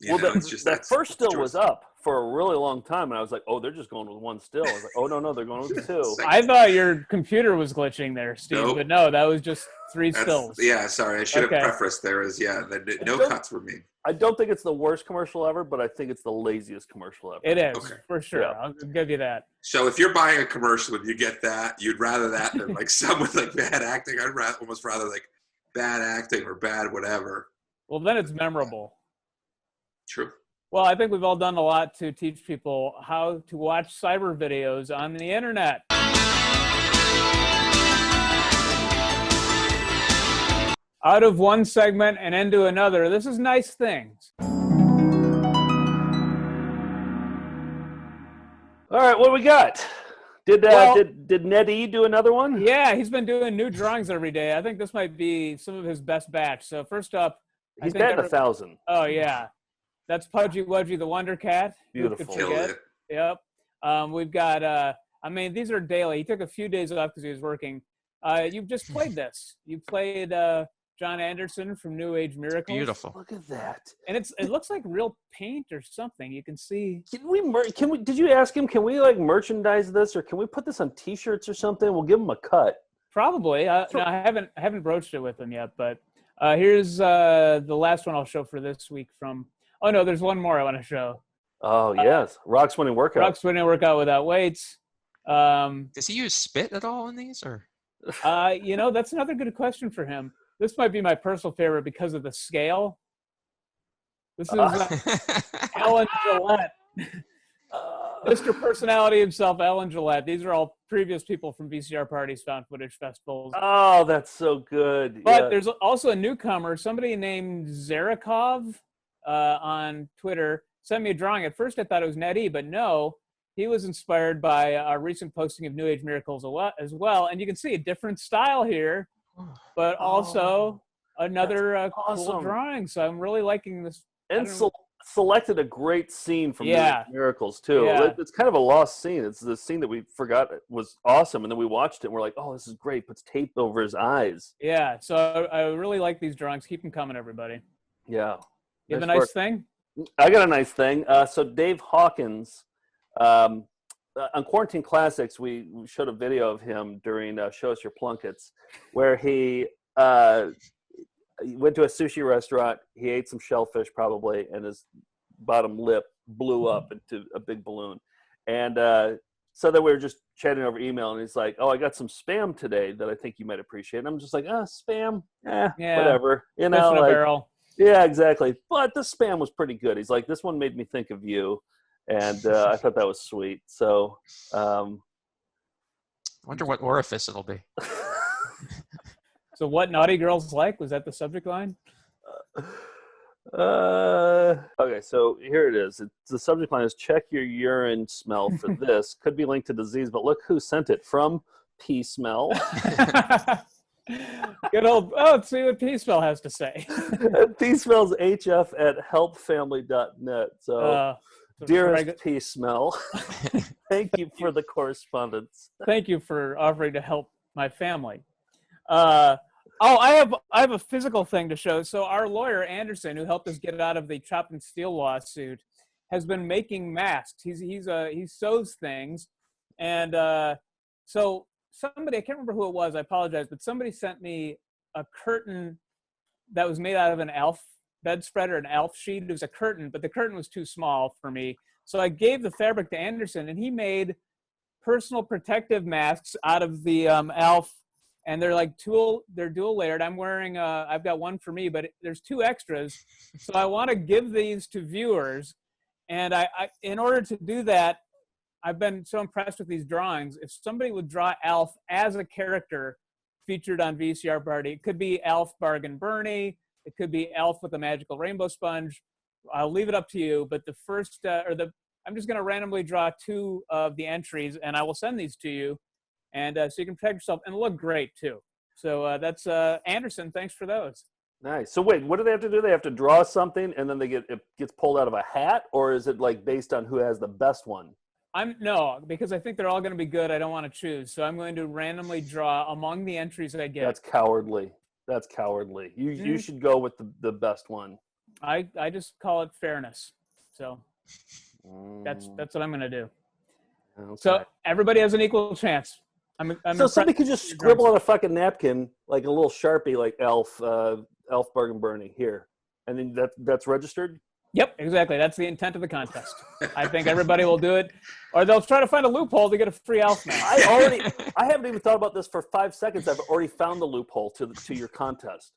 It's just that first still was up for a really long time, and I was like, oh, they're just going with 1 still. I was like, oh no, they're going with 2. I thought your computer was glitching there, Steve, Nope. but no, that was just 3 stills. Yeah, sorry, I should have prefaced there as no cuts were made. I don't think it's the worst commercial ever, but I think it's the laziest commercial ever. It is, for sure. Yeah. I'll give you that. So if you're buying a commercial and you get that, you'd rather that than like some with like bad acting. I'd almost rather like bad acting or bad whatever. Well, then it's memorable. True. Well, I think we've all done a lot to teach people how to watch cyber videos on the internet. Out of one segment and into another. This is Nice Things. All right, what do we got? Did Ned E do another one? Yeah, he's been doing new drawings every day. I think this might be some of his best batch. So first up, he's batting 1,000. Oh yeah, that's Pudgy Wudgy the Wonder Cat. Beautiful. Killed it. Yep. We've got. These are daily. He took a few days off because he was working. You've just played this. You played John Anderson from New Age Miracles. Beautiful. Look at that. And it looks like real paint or something. You can see. Did you ask him, can we like merchandise this, or can we put this on T-shirts or something? We'll give him a cut. Probably. No, I haven't broached it with him yet, but here's the last one I'll show for this week from. Oh no, there's one more I want to show. Oh yes, Rock Swinning Workout. Rock Swinning Workout without weights. Does he use spit at all in these, or? That's another good question for him. This might be my personal favorite because of the scale. This is Alan Gillette. Mr. Personality himself, Alan Gillette. These are all previous people from VCR parties, found footage festivals. Oh, that's so good. But there's also a newcomer, somebody named Zarakov on Twitter, sent me a drawing. At first I thought it was Ned E, but no. He was inspired by a recent posting of New Age Miracles as well. And you can see a different style here, but also another cool drawing. So I'm really liking this. And selected a great scene from New Age Miracles, too. Yeah. It's kind of a lost scene. It's the scene that we forgot was awesome. And then we watched it and we're like, oh, this is great. Puts tape over his eyes. Yeah. So I really like these drawings. Keep them coming, everybody. Yeah. You have a nice thing? I got a nice thing. So Dave Hawkins, on Quarantine Classics, we showed a video of him during Show Us Your Plunkets, where he went to a sushi restaurant. He ate some shellfish probably, and his bottom lip blew up into a big balloon. And so then we were just chatting over email, and he's like, "Oh, I got some spam today that I think you might appreciate." And I'm just like, spam, whatever, you know, Fish in a like, barrel. yeah, exactly. But the spam was pretty good. He's like, "This one made me think of you," and I thought that was sweet. So, wonder what orifice it'll be. So, what naughty girls like? Was that the subject line? Okay, so here it is. The subject line is check your urine smell for this. Could be linked to disease, but look who sent it from P Smell. Good old, let's see what P Smell has to say. P Smell's HF at helpfamily.net. So, dearest P Smell, thank you for the correspondence. Thank you for offering to help my family. I have a physical thing to show. So our lawyer, Anderson, who helped us get out of the Chop and Steal lawsuit, has been making masks. He sews things. And so somebody, I can't remember who it was, I apologize, but somebody sent me a curtain that was made out of an elf bedspread or an elf sheet. It was a curtain, but the curtain was too small for me. So I gave the fabric to Anderson, and he made personal protective masks out of the elf. And they're like dual layered. I'm wearing, I've got one for me, but there's 2 extras. So I want to give these to viewers. And I in order to do that, I've been so impressed with these drawings. If somebody would draw Alf as a character featured on VCR Party, it could be Alf Bargain Bernie. It could be Alf with a magical rainbow sponge. I'll leave it up to you. But the first, I'm just going to randomly draw 2 of the entries, and I will send these to you. And so you can protect yourself and look great too. So that's Anderson. Thanks for those. Nice. So wait, what do they have to do? They have to draw something, and then it gets pulled out of a hat, or is it like based on who has the best one? No, because I think they're all going to be good. I don't want to choose, so I'm going to randomly draw among the entries I get. That's cowardly. That's cowardly. You should go with the best one. I just call it fairness. So that's what I'm going to do. Okay. So everybody has an equal chance. So somebody could just scribble on a fucking napkin, like a little Sharpie, like Elf Bargain Bernie here. And then that's registered? Yep, exactly. That's the intent of the contest. I think everybody will do it. Or they'll try to find a loophole to get a free Elf mask. I haven't even thought about this for 5 seconds. I've already found the loophole to your contest.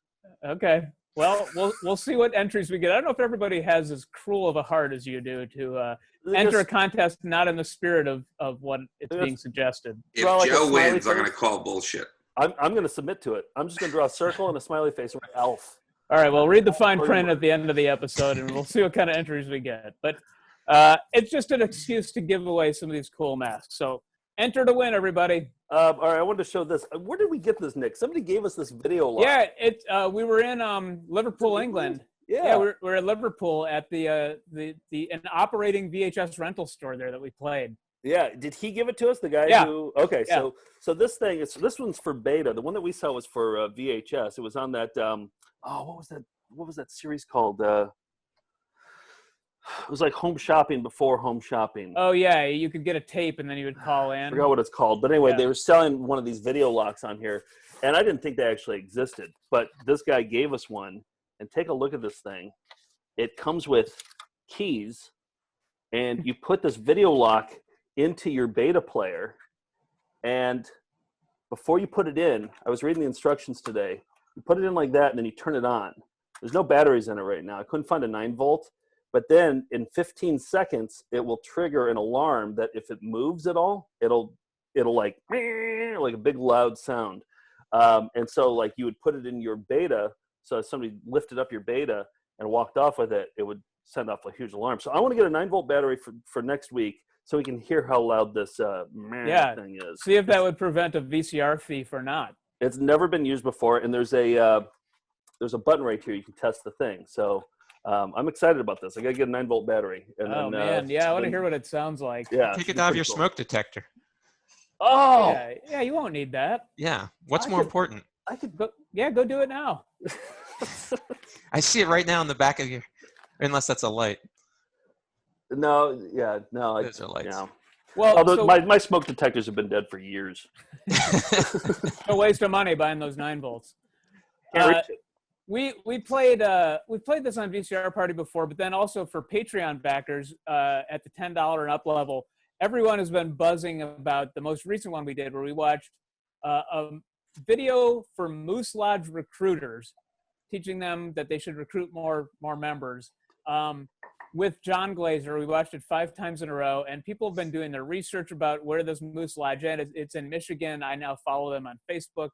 Okay. Well, we'll see what entries we get. I don't know if everybody has as cruel of a heart as you do to enter a contest not in the spirit of what it's being suggested. If Joe wins, I'm going to call bullshit. I'm going to submit to it. I'm just going to draw a circle and a smiley face and write Elf. All right, well, read the fine print at the end of the episode, and we'll see what kind of entries we get. But it's just an excuse to give away some of these cool masks. So enter to win, everybody. All right, I wanted to show this. Where did we get this, Nick? Somebody gave us this video log. Yeah, we were in Liverpool, England. Yeah, we're at Liverpool at an operating VHS rental store there that we played. Yeah, did he give it to us? The guy who? Okay, yeah. So this one's for beta. The one that we saw was for VHS. It was on that. What was that? What was that series called? It was like Home Shopping before Home Shopping. Oh yeah, you could get a tape and then you would call in. I forgot what it's called, but anyway, they were selling one of these video locks on here, and I didn't think they actually existed. But this guy gave us one, and take a look at this thing. It comes with keys, and you put this video lock into your beta player, and before you put it in, I was reading the instructions today. You put it in like that, and then you turn it on. There's no batteries in it right now. I couldn't find a 9-volt. But then in 15 seconds, it will trigger an alarm that if it moves at all, it'll like a big loud sound. And so like you would put it in your beta. So if somebody lifted up your beta and walked off with it, it would send off a huge alarm. So I want to get a 9-volt battery for next week so we can hear how loud this thing is. See if that would prevent a VCR thief or not. It's never been used before, and there's a button right here you can test the thing. So I'm excited about this. I got to get a 9-volt battery. And I want to hear what it sounds like. Yeah, take it out of your smoke detector. Oh, yeah, you won't need that. Yeah, what's more important? I could go. Yeah, go do it now. I see it right now in the back of your. Unless that's a light. No, Those are lights. Yeah. Well, although my smoke detectors have been dead for years. A waste of money buying those 9 volts. Can't reach it. We played this on VCR Party before, but then also for Patreon backers at the $10 and up level, everyone has been buzzing about the most recent one we did, where we watched a video for Moose Lodge recruiters, teaching them that they should recruit more members. With John Glazer, we watched it 5 times in a row, and people have been doing their research about where this Moose Lodge is. It's in Michigan. I now follow them on Facebook.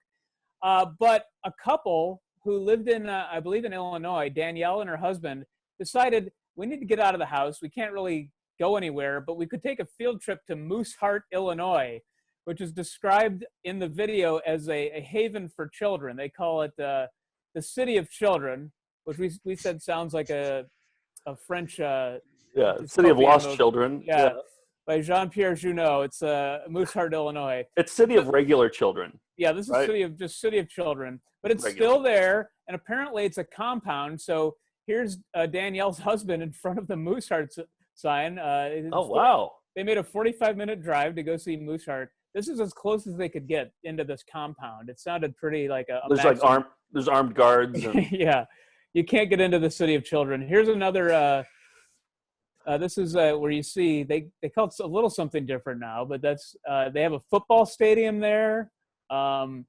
But a couple who lived in, I believe in Illinois, Danielle and her husband, decided we need to get out of the house. We can't really go anywhere, but we could take a field trip to Mooseheart, Illinois, which is described in the video as a haven for children. They call it the City of Children, which we said sounds like a French City of Lost movie. Children. Yeah, by Jean-Pierre Junot. It's Mooseheart, Illinois. It's City of Regular Children. Yeah, this is right? City of Children, but it's Regular. still there, and apparently it's a compound. So here's Danielle's husband in front of the Mooseheart sign. Wow! They made a 45-minute drive to go see Mooseheart. This is as close as they could get into this compound. It sounded pretty like a there's armed guards. And... Yeah. You can't get into the City of Children. Here's another, this is where you see, they call it a little something different now, but that's, they have a football stadium there. And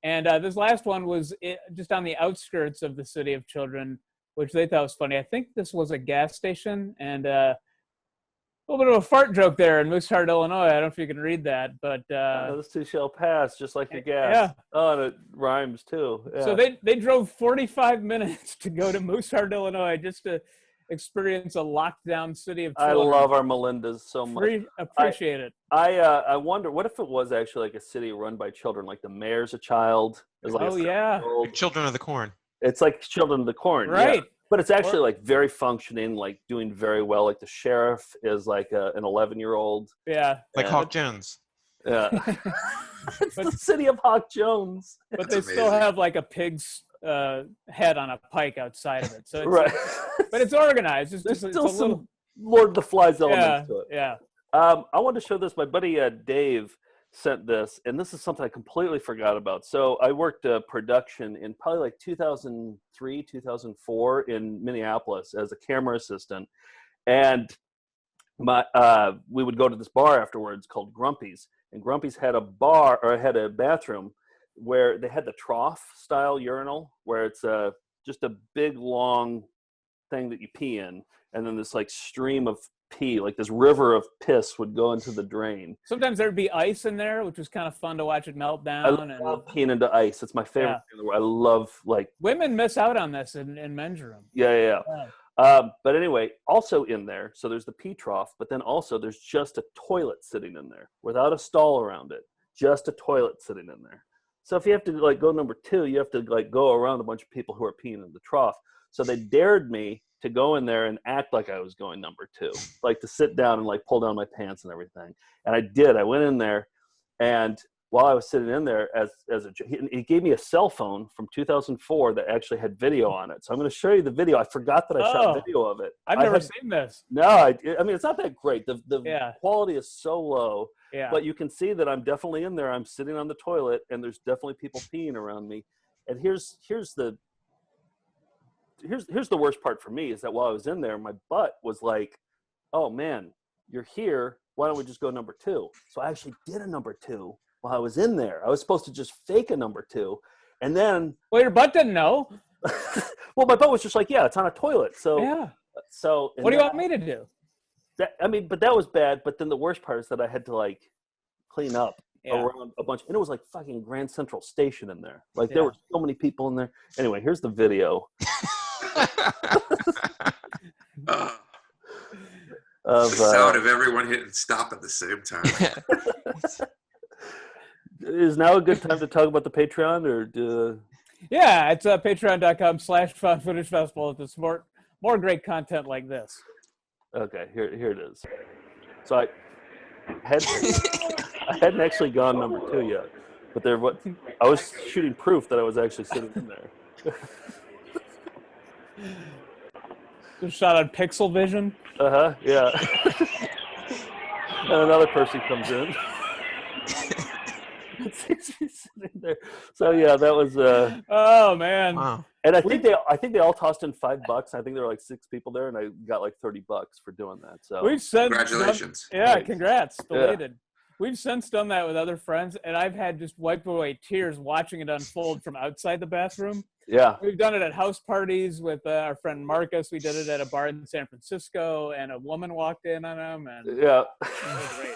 this last one was just on the outskirts of the City of Children, which they thought was funny. I think this was a gas station, and a little bit of a fart joke there in Mooseheart, Illinois. I don't know if you can read that, but this too shall pass, just like your gas. Yeah. Oh, and it rhymes too. Yeah. So they drove 45 minutes to go to Mooseheart, Illinois, just to experience a lockdown City of Children. I love our Melindas so much. Appreciate it. I wonder, what if it was actually like a city run by children, like the mayor's a child? Like Children of the Corn. It's like Children of the Corn, right? Yeah. But it's actually like very functioning, like doing very well. Like the sheriff is like an 11-year-old. Yeah. Like Hawk Jones. Yeah. It's the city of Hawk Jones. But they still have like a pig's head on a pike outside of it. So it's, right. But it's organized. There's it's still a some little... Lord of the Flies elements to it. Yeah. I wanted to show this. My buddy Dave sent this, and this is something I completely forgot about. So I worked production in probably like 2003, 2004 in Minneapolis as a camera assistant, and we would go to this bar afterwards called Grumpy's, and Grumpy's had a bathroom where they had the trough style urinal, where it's just a big long thing that you pee in, and then this like stream of pee, like this river of piss would go into the drain. Sometimes there'd be ice in there, which was kind of fun to watch it melt down. I love peeing into ice. It's my favorite thing in the world. I love like women miss out on this in men's room. Yeah. But anyway, also in there, so there's the pee trough, but then also there's just a toilet sitting in there without a stall around it, just a toilet sitting in there. So if you have to like go number 2, you have to like go around a bunch of people who are peeing in the trough. So they dared me to go in there and act like I was going number 2, like to sit down and like pull down my pants and everything. And I did. I went in there, and while I was sitting in there, he gave me a cell phone from 2004 that actually had video on it. So I'm going to show you the video. I forgot that I shot video of it. I've never seen this. No, I mean, it's not that great. The quality is so low. Yeah. But you can see that I'm definitely in there. I'm sitting on the toilet, and there's definitely people peeing around me. And here's the worst part for me is that while I was in there, my butt was like, oh man, you're here. Why don't we just go number 2? So I actually did a number 2 while I was in there. I was supposed to just fake a number 2. And then. Well, your butt didn't know. Well, my butt was just like, yeah, it's on a toilet. So. Yeah. So. What do you want me to do? But that was bad. But then the worst part is that I had to like clean up around a bunch. And it was like fucking Grand Central Station in there. Like there were so many people in there. Anyway, here's the video. The sound of everyone hitting stop at the same time. Is now a good time to talk about the Patreon, or Yeah, it's patreon.com/found footage festival to support more great content like this. Okay, here it is. So I hadn't actually gone number 2 yet, but I was shooting proof that I was actually sitting in there. Just shot on Pixel Vision. Yeah. And another person comes in. Sitting there. So yeah, that was. Oh man! Wow. And I think they all tossed in $5. I think there were like 6 people there, and I got like $30 for doing that. So we've since congratulations! Congrats, belated. Yeah. We've since done that with other friends, and I've had just wiped away tears watching it unfold from outside the bathroom. Yeah, we've done it at house parties with our friend Marcus. We did it at a bar in San Francisco, and a woman walked in on him, and it was great.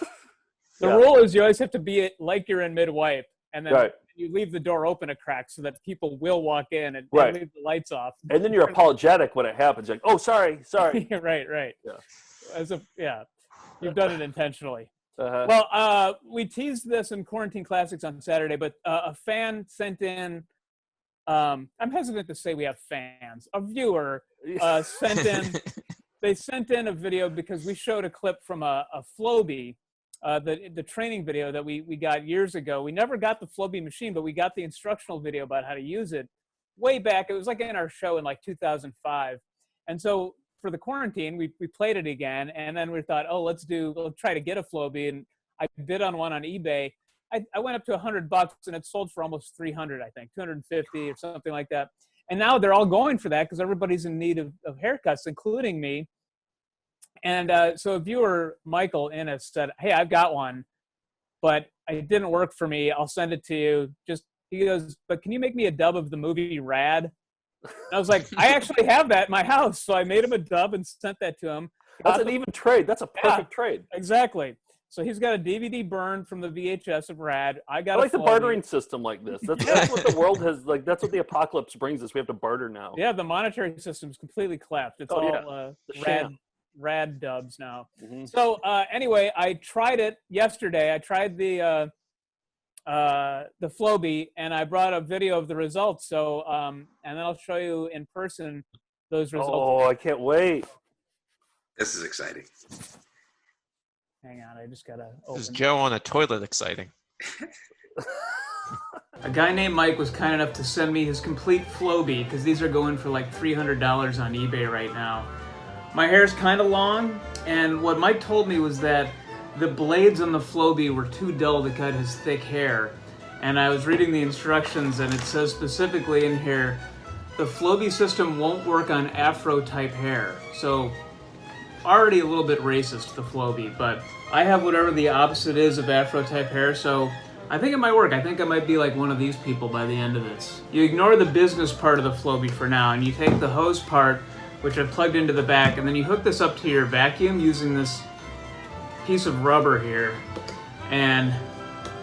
The rule is you always have to be like you're in mid-wipe, and then you leave the door open a crack so that people will walk in and leave the lights off. And then you're apologetic when it happens. You're like, oh, sorry. Right. Yeah. You've done it intentionally. Well, we teased this in Quarantine Classics on Saturday, but a fan sent in, I'm hesitant to say we have fans, a viewer sent in, they sent in a video because we showed a clip from a Flowbee, the training video that we got years ago. We never got the Flowbee machine, but we got the instructional video about how to use it way back. It was like in our show in like 2005. And so for the quarantine, we played it again, and then we thought, let's try to get a Flowbee, and I bid on one on eBay. I went up to $100, and it sold for almost 300, I think, 250 or something like that. And now they're all going for that because everybody's in need of haircuts, including me. And so a viewer, Michael Innes, said, hey, I've got one, but it didn't work for me. I'll send it to you. He goes, but can you make me a dub of the movie Rad? And I was like, I actually have that in my house. So I made him a dub and sent that to him. That's an even trade. That's a perfect trade. Exactly. So he's got a DVD burned from the VHS of Rad. I like the bartering system like this. That's what the world has, like, that's what the apocalypse brings us. We have to barter now. Yeah, the monetary system's completely cleft. It's Rad dubs now. Mm-hmm. So anyway, I tried it yesterday. I tried the Flowbee, and I brought a video of the results. So and then I'll show you in person those results. Oh, I can't wait. This is exciting. Hang on, I just gotta open. This is Joe on a toilet exciting. A guy named Mike was kind enough to send me his complete Flowbee, because these are going for like $300 on eBay right now. My hair's kind of long, and what Mike told me was that the blades on the Flowbee were too dull to cut his thick hair. And I was reading the instructions, and it says specifically in here, the Flowbee system won't work on afro-type hair. So, already a little bit racist, the Flowbee, but I have whatever the opposite is of afro-type hair, so I think it might work. I think I might be like one of these people by the end of this. You ignore the business part of the Flowbee for now, and you take the hose part, which I've plugged into the back, and then you hook this up to your vacuum using this piece of rubber here, and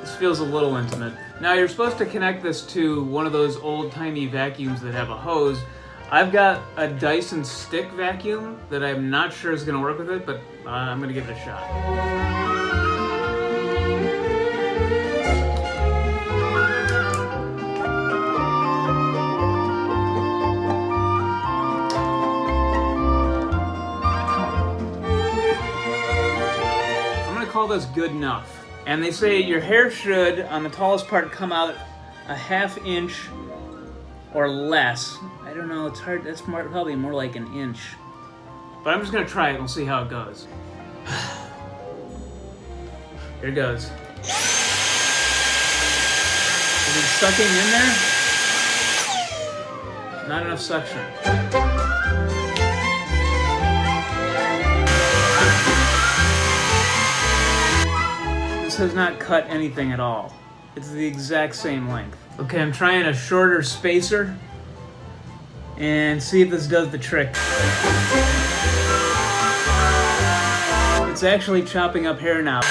this feels a little intimate. Now you're supposed to connect this to one of those old-timey vacuums that have a hose. I've got a Dyson stick vacuum that I'm not sure is going to work with it, but I'm going to give it a shot. Call this good enough. And they say your hair should, on the tallest part, come out a ½ inch or less. I don't know, it's hard, that's probably more like an inch. But I'm just gonna try it and we'll see how it goes. Here it goes. Is it sucking in there? Not enough suction. Has not cut anything at all. It's the exact same length. Okay, I'm trying a shorter spacer and see if this does the trick. It's actually chopping up hair now.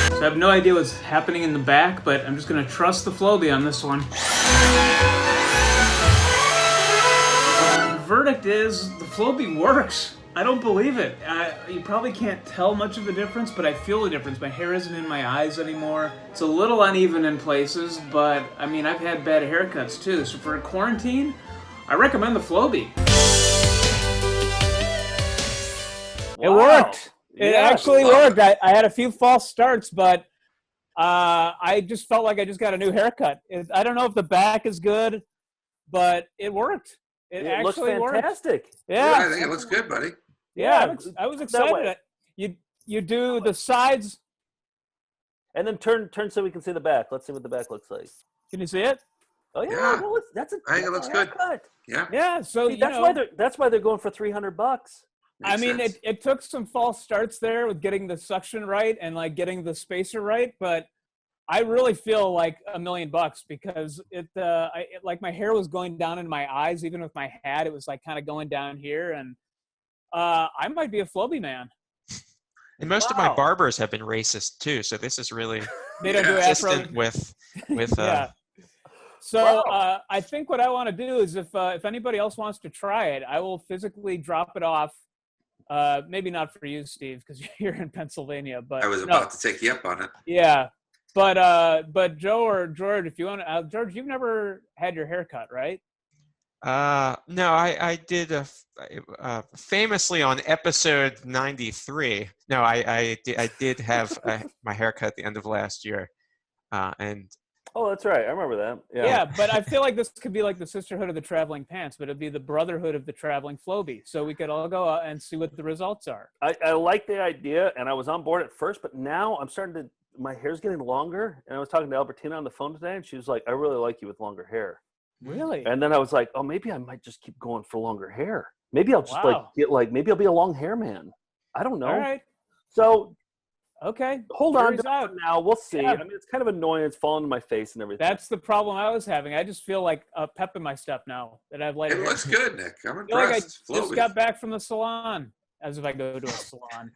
So I have no idea what's happening in the back, but I'm just gonna trust the Flowbee on this one. The verdict is the Flowbee works. I don't believe it. You probably can't tell much of a difference, but I feel a difference. My hair isn't in my eyes anymore. It's a little uneven in places, but I mean, I've had bad haircuts too. So for a quarantine, I recommend the Flowbee. Wow. It worked. It actually worked. I had a few false starts, but I just felt like I just got a new haircut. I don't know if the back is good, but it worked. It looks actually fantastic. Works. Yeah, I think it looks good, buddy. Yeah, I was excited. You do the sides, and then turn so we can see the back. Let's see what the back looks like. Can you see it? Oh yeah, Yeah. Well, that's I think it looks good. Yeah. Yeah. So See, that's why they're going for $300. I mean, it took some false starts there with getting the suction right and like getting the spacer right, but I really feel like $1 million because like my hair was going down in my eyes, even with my hat, it was like kind of going down here, and I might be a Flowbee man. And most of my barbers have been racist too, so this is really they don't do consistent with yeah. So I think what I want to do is if anybody else wants to try it, I will physically drop it off. Maybe not for you, Steve, because you're in Pennsylvania. But I was about to take you up on it. Yeah, but Joe or George, if you want to, George, you've never had your hair cut, right? No, I did famously on episode 93. No, I did have my haircut at the end of last year, and. Oh, that's right. I remember that. Yeah, but I feel like this could be like the sisterhood of the traveling pants, but it'd be the brotherhood of the traveling Flowbee. So we could all go out and see what the results are. I like the idea, and I was on board at first, but now I'm starting to. My hair's getting longer, and I was talking to Albertina on the phone today, and she was like, "I really like you with longer hair." Really? And then I was like, "Oh, maybe I might just keep going for longer hair. Maybe I'll just maybe I'll be a long hair man. I don't know." All right. So. Okay. Hold on for now. We'll see. Yeah. I mean, it's kind of annoying. It's falling to my face and everything. That's the problem I was having. I just feel like a pep in my step now that I've lighter hair. It looks good, Nick. I'm I feel like impressed. I just got back from the salon, as if I go to a salon.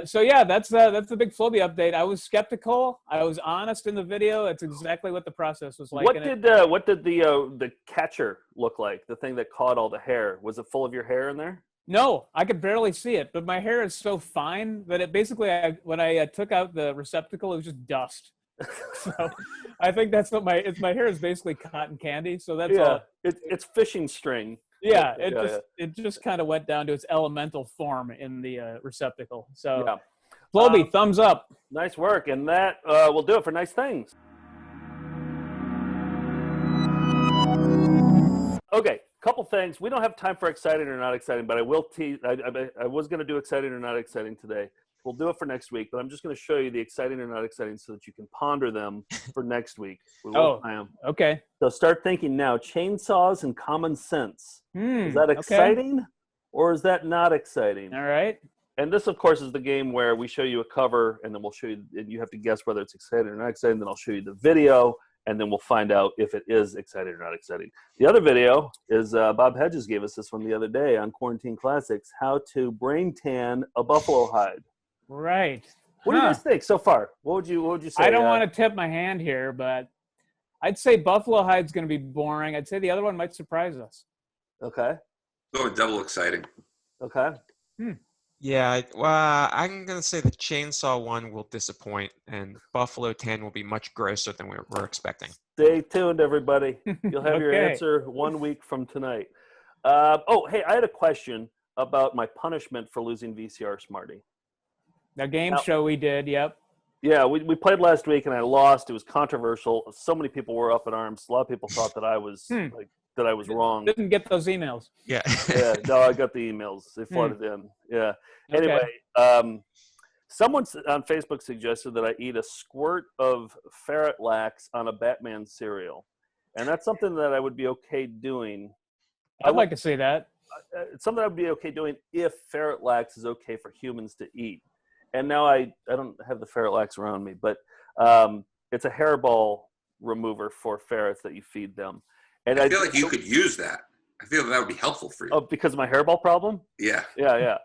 So yeah, that's the big Flowbee update. I was skeptical. I was honest in the video. It's exactly what the process was like. What did the catcher look like? The thing that caught all the hair, was it full of your hair in there? No, I could barely see it, but my hair is so fine that it basically, when I took out the receptacle, it was just dust. So I think that's what my hair is basically cotton candy. So that's all. It's fishing string. Yeah, it just kind of went down to its elemental form in the receptacle. So Flowbee, thumbs up. Nice work, and that will do it for Nice Things. Okay. Couple things. We don't have time for exciting or not exciting, but I will tease. I was going to do exciting or not exciting today. We'll do it for next week, but I'm just going to show you the exciting or not exciting so that you can ponder them for next week. Okay. So start thinking now. Chainsaws and common sense. Is that exciting or is that not exciting? All right. And this, of course, is the game where we show you a cover, and then we'll show you, and you have to guess whether it's exciting or not exciting. Then I'll show you the video, and then we'll find out if it is exciting or not exciting. The other video is Bob Hedges gave us this one the other day on Quarantine Classics, how to brain tan a buffalo hide. Right. What do you guys think so far? What would you say? I don't want to tip my hand here, but I'd say buffalo hide's going to be boring. I'd say the other one might surprise us. Okay. Oh, double exciting. Okay. Yeah, well, I'm going to say the chainsaw one will disappoint, and buffalo tan will be much grosser than we're expecting. Stay tuned, everybody. You'll have your answer 1 week from tonight. Hey, I had a question about my punishment for losing VCR Smarty. The game show we did, yep. Yeah, we played last week, and I lost. It was controversial. So many people were up in arms. A lot of people thought that I was that I was wrong. Didn't get those emails. Yeah. Yeah. No, I got the emails. They flooded in. Yeah. Anyway, someone on Facebook suggested that I eat a squirt of ferret lax on a Batman cereal, and that's something that I would be okay doing. I'd like to see that. It's something I'd be okay doing if ferret lax is okay for humans to eat. And now I don't have the ferret lax around me, but it's a hairball remover for ferrets that you feed them. And I feel like you could use that. I feel that would be helpful for you. Oh, because of my hairball problem? Yeah. Yeah.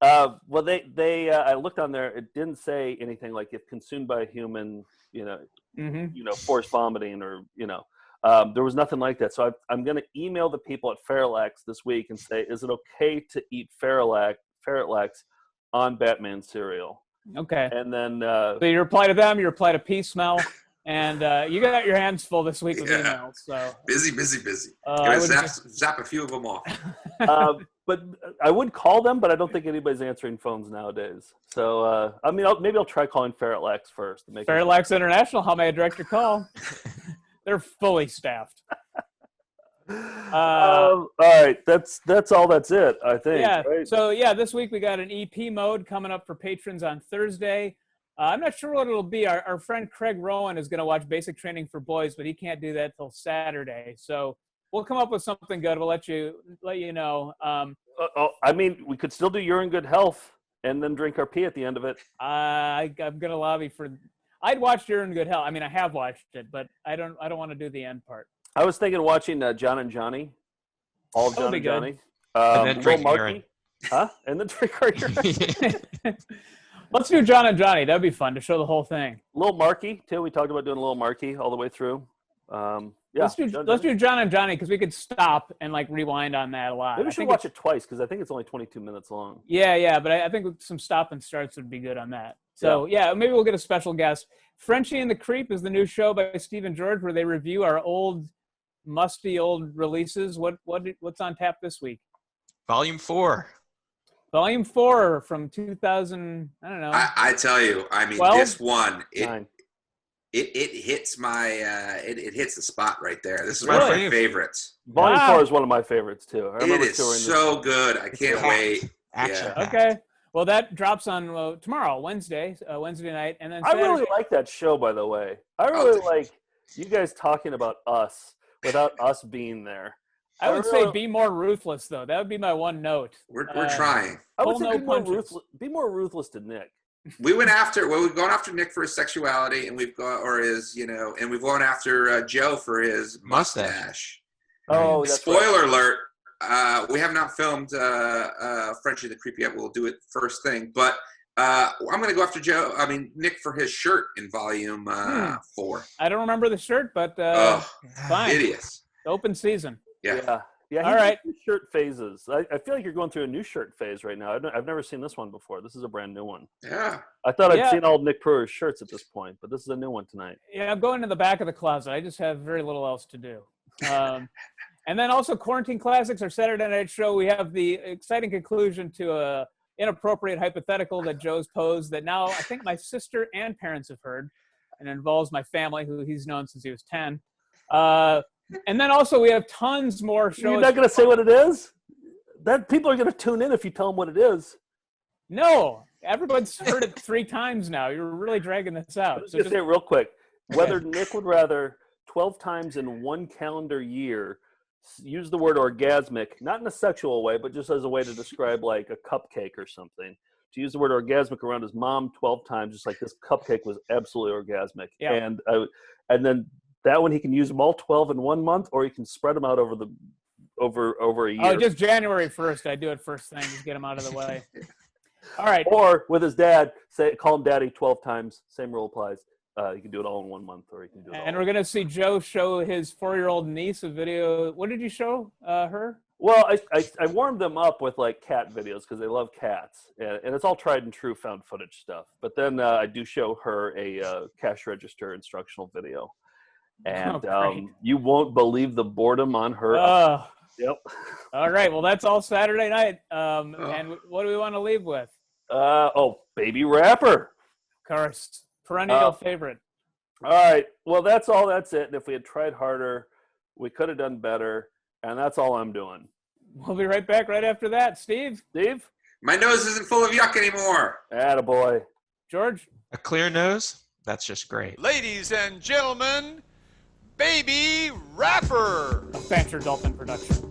Well, I looked on there. It didn't say anything like if consumed by a human, forced vomiting or, there was nothing like that. So I'm going to email the people at Ferrelax this week and say, is it okay to eat Ferrelax on Batman cereal? Okay. And then so you reply to them, you reply to Peace Smell, and you got your hands full this week with emails. So busy. Gonna zap a few of them off. But I would call them, but I don't think anybody's answering phones nowadays. So maybe I'll try calling Ferrelax first. Ferrelax International, how may I direct your call? They're fully staffed. All right, that's all. That's it, I think. Yeah. Right? So this week we got an EP mode coming up for patrons on Thursday. I'm not sure what it'll be. Our friend Craig Rowan is going to watch Basic Training for Boys, but he can't do that till Saturday. So we'll come up with something good. We'll let you know. I mean, we could still do You're in Good Health and then drink our pee at the end of it. I'm going to lobby for. I'd watch You're in Good Health. I mean, I have watched it, but I don't want to do the end part. I was thinking of watching John and Johnny. All of John and Johnny. And then drink urine. Huh? And then drink our urine. Let's do John and Johnny. That'd be fun to show the whole thing. Little Marky too. We talked about doing a Little Marky all the way through. Yeah. Let's do John and Johnny because we could stop and like rewind on that a lot. Maybe we should watch it twice because I think it's only 22 minutes long. Yeah, but I think some stop and starts would be good on that. So yeah, maybe we'll get a special guest. Frenchie and the Creep is the new show by Steve and George where they review our musty old releases. What's on tap this week? Volume 4. Volume 4 from 2000. I don't know. I tell you, I mean, 12? this one, it hits my it hits the spot right there. This is one of my favorites. Volume 4 is one of my favorites too. I remember it is so good. I can't wait. Action. Yeah. Okay. Well, that drops on tomorrow, Wednesday night, and then I Saturday. really like that show, by the way. I really like you guys talking about us without us being there. I would say be more ruthless, though. That would be my one note. We're trying. I would say be more ruthless to Nick. We've gone after Nick for his sexuality, and we've gone after Joe for his mustache. Oh, that's spoiler alert! We have not filmed Frenchie the Creep yet. We'll do it first thing, but I'm going to go after Nick for his shirt in Volume 4. I don't remember the shirt, but fine. Hideous. Open season. Yeah. Yeah. All right. Shirt phases. I feel like you're going through a new shirt phase right now. I've never seen this one before. This is a brand new one. Yeah. I thought I'd seen all Nick Brewer's shirts at this point, but this is a new one tonight. Yeah, I'm going to the back of the closet. I just have very little else to do. And then also Quarantine Classics, our Saturday night show. We have the exciting conclusion to a inappropriate hypothetical that Joe's posed that now I think my sister and parents have heard, and it involves my family, who he's known since he was 10. And then also we have tons more shows. You're not going to say what it is? That people are going to tune in if you tell them what it is. No, everyone's heard it 3 times now. You're really dragging this out. I'm just going to say it real quick. Whether Nick would rather 12 times in one calendar year use the word orgasmic, not in a sexual way, but just as a way to describe like a cupcake or something. To use the word orgasmic around his mom 12 times, just like this cupcake was absolutely orgasmic. Yeah. And then that one he can use them all 12 in 1 month, or he can spread them out over a year. Oh, just January 1st. I do it first thing. Just get them out of the way. All right. Or with his dad, call him daddy 12 times. Same rule applies. You can do it all in 1 month, or you can do it all. And we're going to see Joe show his 4-year-old niece a video. What did you show her? Well, I warmed them up with like cat videos because they love cats, and it's all tried and true found footage stuff. But then I do show her a cash register instructional video, and you won't believe the boredom on her. Yep. All right. Well, that's all Saturday night. And what do we want to leave with? Baby Rapper. Of course. Perennial favorite. All right. Well, that's all. That's it. And if we had tried harder, we could have done better. And that's all I'm doing. We'll be right back right after that. Steve? My nose isn't full of yuck anymore. Attaboy. George? A clear nose? That's just great. Ladies and gentlemen, Baby Rapper. A Fancher Dolphin production.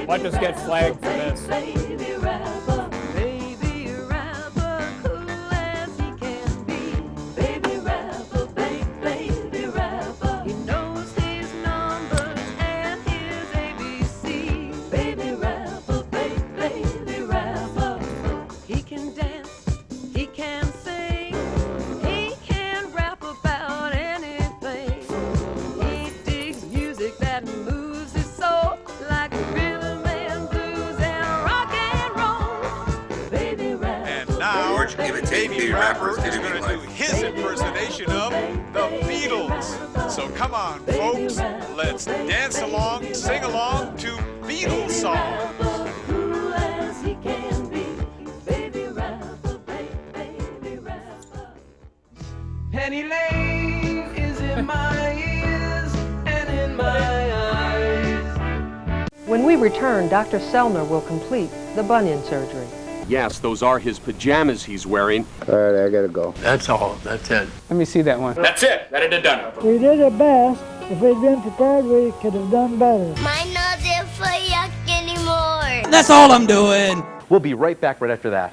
Watch us get flagged for this. Baby rapper, cool as he can be. Baby rapper, baby rapper. He knows his numbers and his ABC. Baby rapper, baby rapper. He can dance, he can sing, he can rap about anything. He digs music that moves his soul like a rhythm. Baby Rapper is going to do his impersonation of the Beatles. So come on, folks, let's dance along, sing along to Beatles songs. Cool as he can be. Baby Rapper, baby Rapper. Penny Lane is in my ears and in my eyes. When we return, Dr. Sellner will complete the bunion surgery. Yes, those are his pajamas he's wearing. All right, I gotta go. That's all. That's it. Let me see that one. That's it. That had done it. We did our best. If we'd been prepared, we could have done better. Mine not there for yuck anymore. That's all I'm doing. We'll be right back right after that.